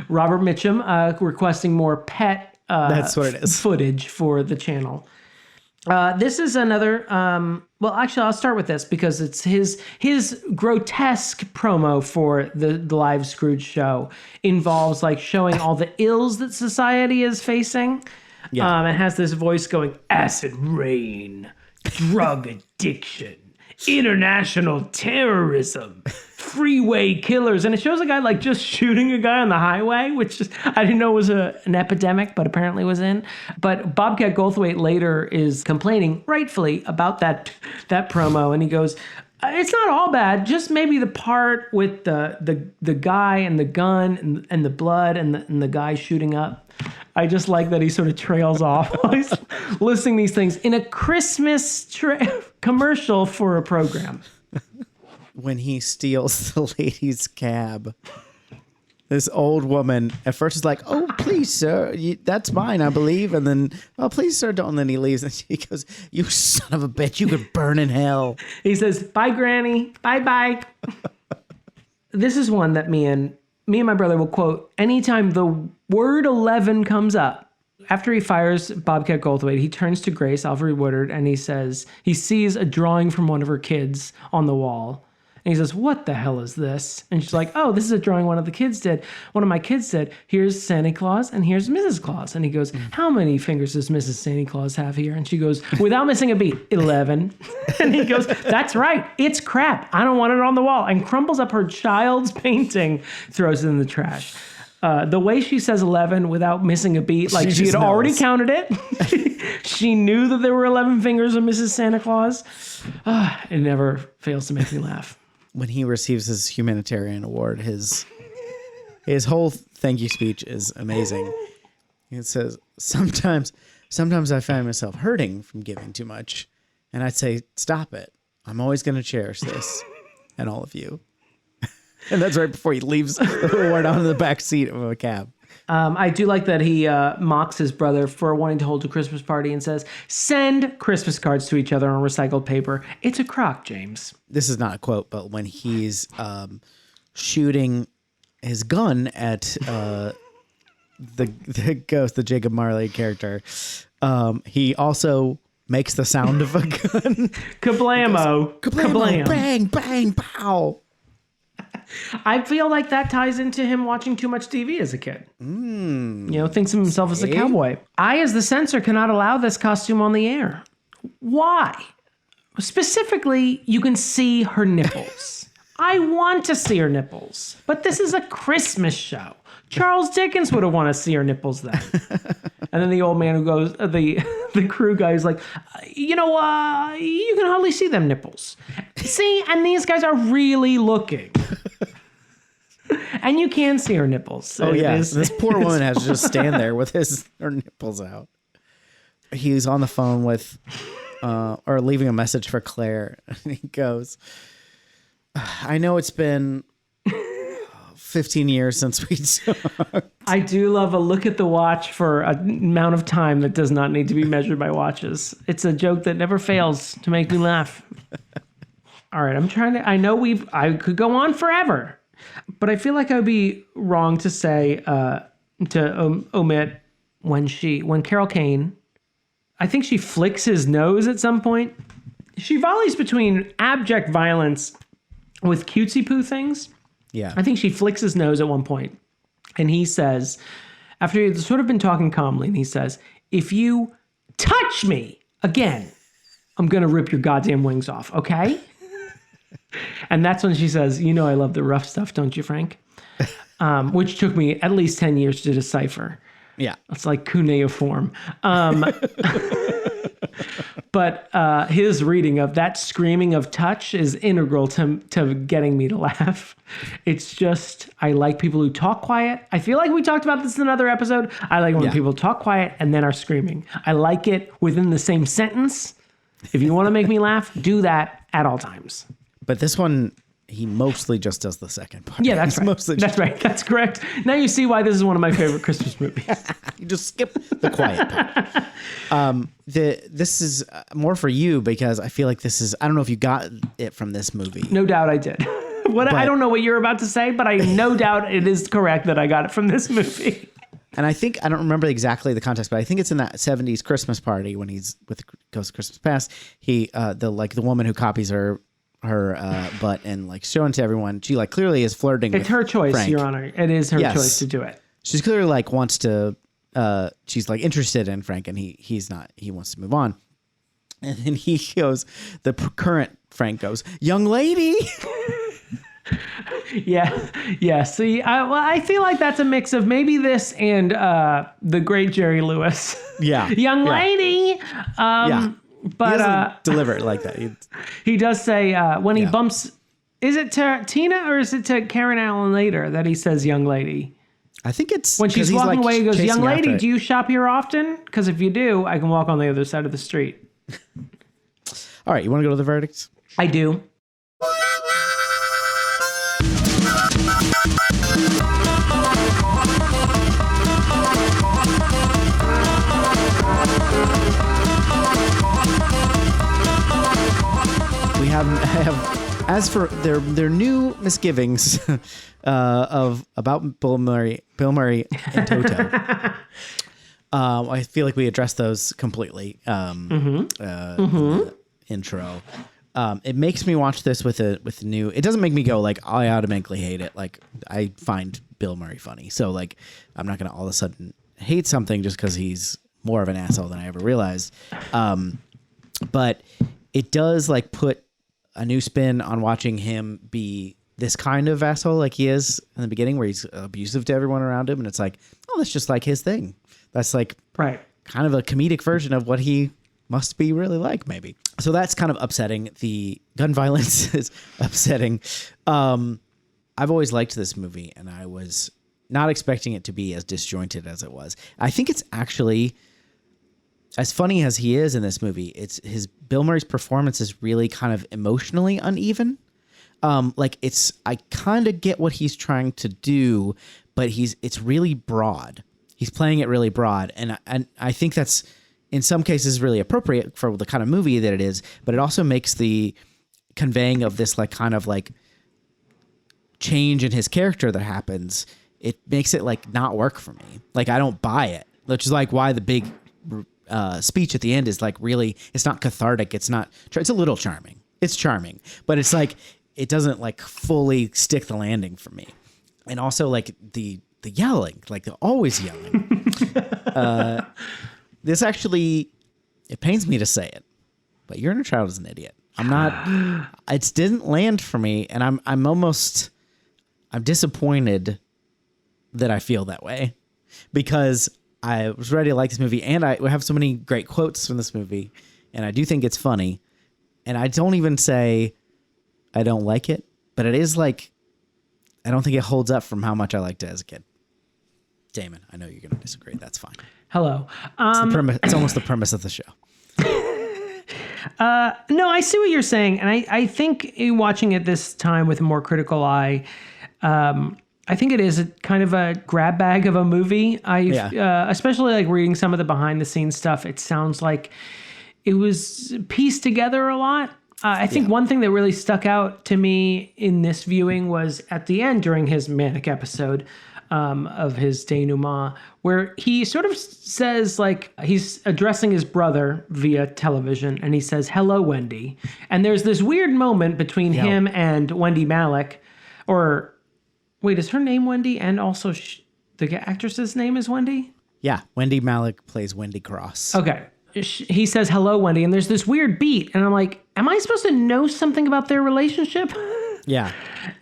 Robert Mitchum requesting more pet That's what it is. Footage for the channel. This is another. Well, actually, I'll start with this because it's his grotesque promo for the live Scrooge show involves like showing all the ills that society is facing. Yeah. It has this voice going, acid rain, drug addiction, international terrorism, freeway killers. And it shows a guy like just shooting a guy on the highway, which just, I didn't know was an epidemic, but apparently was in. But Bobcat Goldthwait later is complaining, rightfully, about that promo. And he goes, it's not all bad, just maybe the part with the guy and the gun and the blood and the guy shooting up. I just like that he sort of trails off while he's listing these things in a Christmas commercial for a program. When he steals the lady's cab, this old woman at first is like, "Oh, please, sir, that's mine, I believe." And then, "Oh, please, sir, don't." And then he leaves and she goes, "You son of a bitch, you could burn in hell." He says, "Bye, Granny. Bye-bye." This is one that me and my brother will quote anytime the word 11 comes up. After he fires Bobcat Goldthwait, he turns to Grace, Alfred Woodard, and he says he sees a drawing from one of her kids on the wall. And he says, "What the hell is this?" And she's like, "Oh, this is a drawing one of the kids did. One of my kids did. Here's Santa Claus and here's Mrs. Claus." And he goes, "How many fingers does Mrs. Santa Claus have here?" And she goes, without missing a beat, 11. And he goes, "That's right. It's crap. I don't want it on the wall." And crumbles up her child's painting, throws it in the trash. The way she says 11 without missing a beat, like she had already counted it. She knew that there were 11 fingers of Mrs. Santa Claus. It never fails to make me laugh. When he receives his humanitarian award, his whole thank you speech is amazing. It says, sometimes I find myself hurting from giving too much. And I'd say, stop it. I'm always going to cherish this and all of you. And that's right before he leaves the award on the back seat of a cab. I do like that he mocks his brother for wanting to hold a Christmas party and says, "Send Christmas cards to each other on recycled paper. It's a crock, James." This is not a quote, but when he's shooting his gun at the ghost, the Jacob Marley character, he also makes the sound of a gun. Kablamo. Kablamo. Bang, bang, pow. I feel like that ties into him watching too much TV as a kid. Thinks of himself as a cowboy. I, as the censor, cannot allow this costume on the air. Why? Specifically, you can see her nipples. I want to see her nipples, but this is a Christmas show. Charles Dickens would have wanted to see her nipples then. And then the old man who goes, the crew guy is like, you can hardly see them nipples. See, and these guys are really looking. And you can see her nipples. Oh, yeah. This poor woman has to just stand there with her nipples out. He's on the phone with, or leaving a message for Claire. And he goes, "I know it's been 15 years since we talked." I do love a look at the watch for an amount of time that does not need to be measured by watches. It's a joke that never fails to make me laugh. All right, I could go on forever, but I feel like I'd be wrong to say, omit when Carol Kane, I think she flicks his nose at some point. She volleys between abject violence with cutesy poo things. Yeah. I think she flicks his nose at one point, and he says, after he's sort of been talking calmly, and he says, "If you touch me again, I'm going to rip your goddamn wings off, okay?" And that's when she says, "You know I love the rough stuff, don't you, Frank?" Which took me at least 10 years to decipher. Yeah. It's like cuneiform. But his reading of that screaming of touch is integral to getting me to laugh. It's just, I like people who talk quiet. I feel like we talked about this in another episode. I like when people talk quiet and then are screaming. I like it within the same sentence. If you want to make me laugh, do that at all times. But this one he mostly just does the second part. Yeah, that's right. That's right. That's correct. Now you see why this is one of my favorite Christmas movies. You just skip the quiet part. This is more for you because I feel like this is, I don't know if you got it from this movie. No doubt I did. I don't know what you're about to say, but I no doubt it is correct that I got it from this movie. And I think, I don't remember exactly the context, but I think it's in that 70s Christmas party when he's with Ghost of Christmas Past. He, the woman who copies her butt and like showing to everyone, she like clearly is flirting with It's her choice, Frank. Your Honor. It is her choice to do it. She's clearly like wants to, she's like interested in Frank and he's not, he wants to move on. And then he goes, the current Frank goes, young lady. Yeah. See, I feel like that's a mix of maybe this and the great Jerry Lewis. Yeah. Young lady. But he doesn't deliver it like that. He does say when he bumps, is it to Tina or is it to Karen Allen later that he says young lady? I think it's when she's walking away, he goes, young lady, do you shop here often? Because if you do, I can walk on the other side of the street. All right, you want to go to the verdicts? I do. We have as for their new misgivings about Bill Murray and Toto. I feel like we addressed those completely. Intro. It makes me watch this with a new. It doesn't make me go like I automatically hate it. Like I find Bill Murray funny, so like I'm not gonna all of a sudden hate something just because he's more of an asshole than I ever realized. But it does like put a new spin on watching him be this kind of asshole like he is in the beginning, where he's abusive to everyone around him, and it's like, oh, that's just like his thing. That's like kind of a comedic version of what he must be really like, maybe. So that's kind of upsetting. The gun violence is upsetting. I've always liked this movie, and I was not expecting it to be as disjointed as it was. I think it's actually, as funny as he is in this movie, Bill Murray's performance is really kind of emotionally uneven. I kind of get what he's trying to do, but it's really broad. He's playing it really broad, and I think that's in some cases really appropriate for the kind of movie that it is, but it also makes the conveying of this like kind of like change in his character that happens, it makes it like not work for me. Like I don't buy it, which is like why the big speech at the end is like really, it's not cathartic. It's a little charming. It's charming, but it's like, it doesn't like fully stick the landing for me. And also like the yelling, like they're always yelling. This actually, it pains me to say it, but Your Inner Child is an idiot. I'm not, it didn't land for me. And I'm disappointed that I feel that way because I was ready to like this movie and I have so many great quotes from this movie and I do think it's funny. And I don't even say I don't like it, but it is like, I don't think it holds up from how much I liked it as a kid. Damon, I know you're going to disagree. That's fine. Hello. It's almost the premise of the show. No, I see what you're saying. And I think in watching it this time with a more critical eye, I think it is kind of a grab bag of a movie. Especially like reading some of the behind the scenes stuff, it sounds like it was pieced together a lot. I think one thing that really stuck out to me in this viewing was at the end during his manic episode of his denouement, where he sort of says, like, he's addressing his brother via television, and he says, "Hello, Wendy." And there's this weird moment between him and Wendy Malick, or wait, is her name Wendy? And also the actress's name is Wendy? Yeah, Wendy Malick plays Wendy Cross. Okay. He says, "Hello, Wendy," and there's this weird beat, and I'm like, am I supposed to know something about their relationship? Yeah.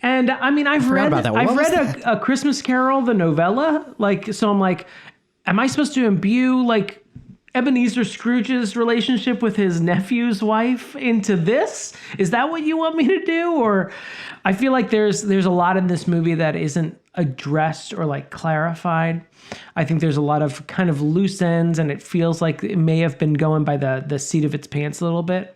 And I mean, I've read a Christmas Carol, the novella, like, so I'm like, am I supposed to imbue like Ebenezer Scrooge's relationship with his nephew's wife into this? Is that what you want me to do? Or I feel like there's a lot in this movie that isn't addressed or like clarified. I think there's a lot of kind of loose ends, and it feels like it may have been going by the seat of its pants a little bit.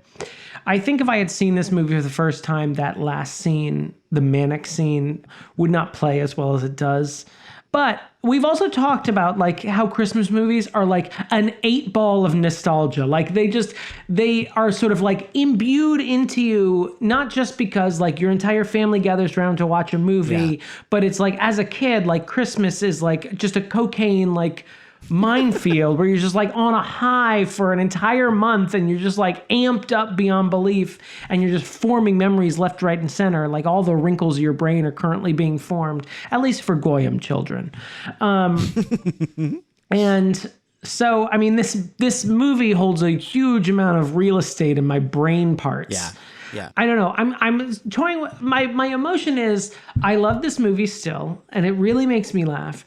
I think if I had seen this movie for the first time, that last scene, the manic scene, would not play as well as it does. But we've also talked about like how Christmas movies are like an 8-ball of nostalgia. Like they are sort of like imbued into you, not just because like your entire family gathers around to watch a movie, but it's like as a kid, like Christmas is like just a cocaine like minefield where you're just like on a high for an entire month and you're just like amped up beyond belief and you're just forming memories left, right, and center. Like all the wrinkles of your brain are currently being formed, at least for Goyim children. And so, I mean, this movie holds a huge amount of real estate in my brain parts. Yeah. I don't know. I'm toying with my emotion is I love this movie still, and it really makes me laugh.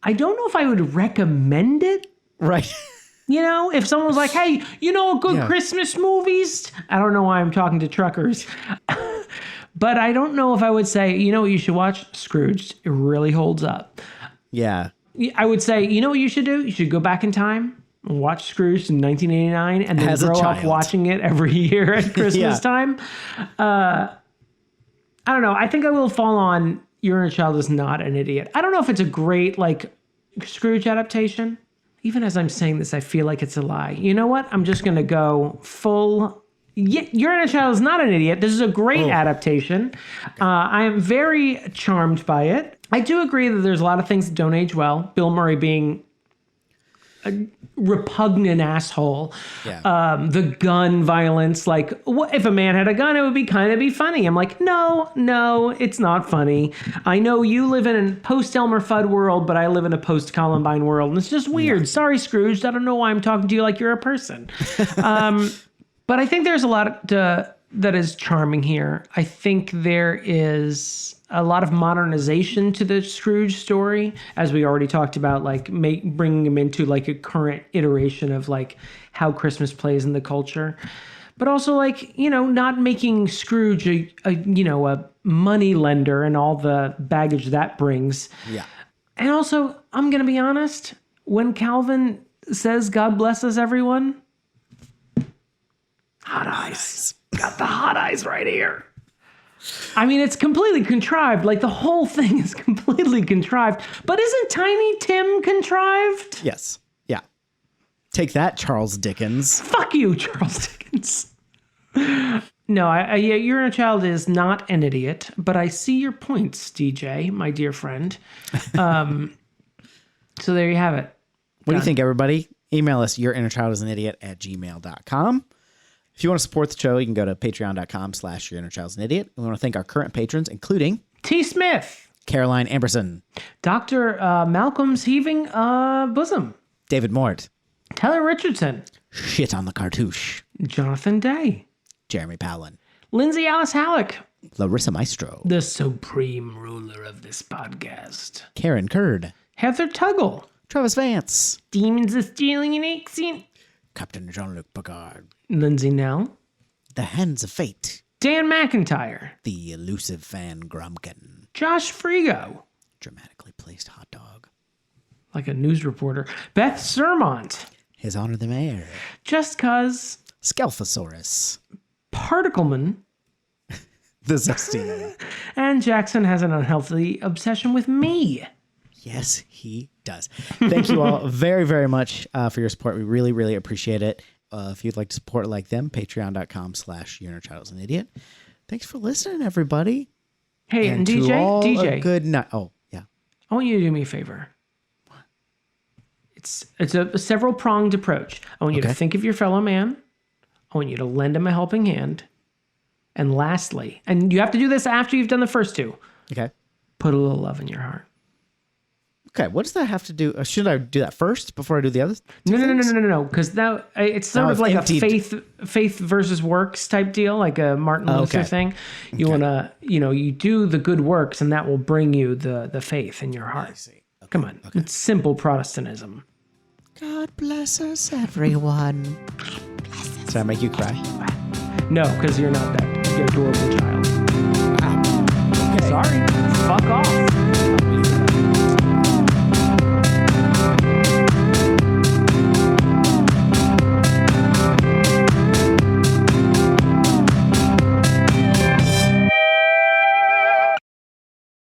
I don't know if I would recommend it. Right. You know, if someone was like, hey, you know, good Christmas movies. I don't know why I'm talking to truckers. But I don't know if I would say, you know what you should watch? Scrooged. It really holds up. Yeah. I would say, you know what you should do? You should go back in time and watch Scrooged in 1989 and then grow up watching it every year at Christmas time. I don't know. I think I will fall on Your Inner Child is Not an Idiot. I don't know if it's a great, like, Scrooge adaptation. Even as I'm saying this, I feel like it's a lie. You know what? I'm just going to go full... Your Inner Child is Not an Idiot. This is a great adaptation. I am very charmed by it. I do agree that there's a lot of things that don't age well. Bill Murray being a repugnant asshole. Yeah. The gun violence, like, what if a man had a gun, it would be kind of be funny. I'm like, no, it's not funny. I know you live in a post-Elmer Fudd world, but I live in a post-Columbine world, and it's just weird. Yeah. Sorry, Scrooge. I don't know why I'm talking to you like you're a person. But I think there's a lot that is charming here. I think there is a lot of modernization to the Scrooge story, as we already talked about, like bringing him into like a current iteration of like how Christmas plays in the culture, but also like, you know, not making Scrooge a money lender and all the baggage that brings. Yeah. And also, I'm going to be honest, when Calvin says, God bless us, everyone, hot eyes. Got the hot eyes right here. I mean, it's completely contrived. Like, the whole thing is completely contrived. But isn't Tiny Tim contrived? Yes. Yeah. Take that, Charles Dickens. Fuck you, Charles Dickens. No, Your Inner Child is not an idiot, but I see your points, DJ, my dear friend. So there you have it. What do you think, everybody? Email us, yourinnerchildisanIdiot@gmail.com. If you want to support the show, you can go to patreon.com/yourinnerchildisanIdiot. We want to thank our current patrons, including T. Smith, Caroline Amberson, Dr. Malcolm's Heaving Bosom, David Mort, Tyler Richardson, Shit on the Cartouche, Jonathan Day, Jeremy Powlen, Lindsay Alice Halik, Larissa Maestro, the supreme ruler of this podcast, Karen Kurd, Heather Tuggle, Travis Vance, Demons of Stealing and Accent, Captain Jean-Luc Picard, Lindsay Nell, The Hands of Fate, Dan McIntyre, the elusive fan Gromkin, Josh Frigo, dramatically placed hot dog, like a news reporter, Beth Surmont, His Honor the Mayor, Just Cuz, Scalfasaurus, Particleman, the Zesty, and Jackson has an unhealthy obsession with me. Yes, he does. Thank you all very, very much for your support. We really, really appreciate it. If you'd like to support like them, patreon.com/yourinnerchildisanIdiot. Thanks for listening, everybody. Hey, and DJ, good night. Oh, yeah. I want you to do me a favor. It's a several pronged approach. I want you to think of your fellow man. I want you to lend him a helping hand. And lastly, and you have to do this after you've done the first two. Okay. Put a little love in your heart. Okay, what does that have to do? Should I do that first before I do the others? No. Because now it's sort of like emptied. a faith versus works type deal, like a Martin Luther thing. You want to, you do the good works, and that will bring you the faith in your heart. I see. Okay. Come on, it's simple Protestantism. God bless us, everyone. Did I make you cry? No, because you're not that. You're an adorable child. Okay. Sorry. Fuck off.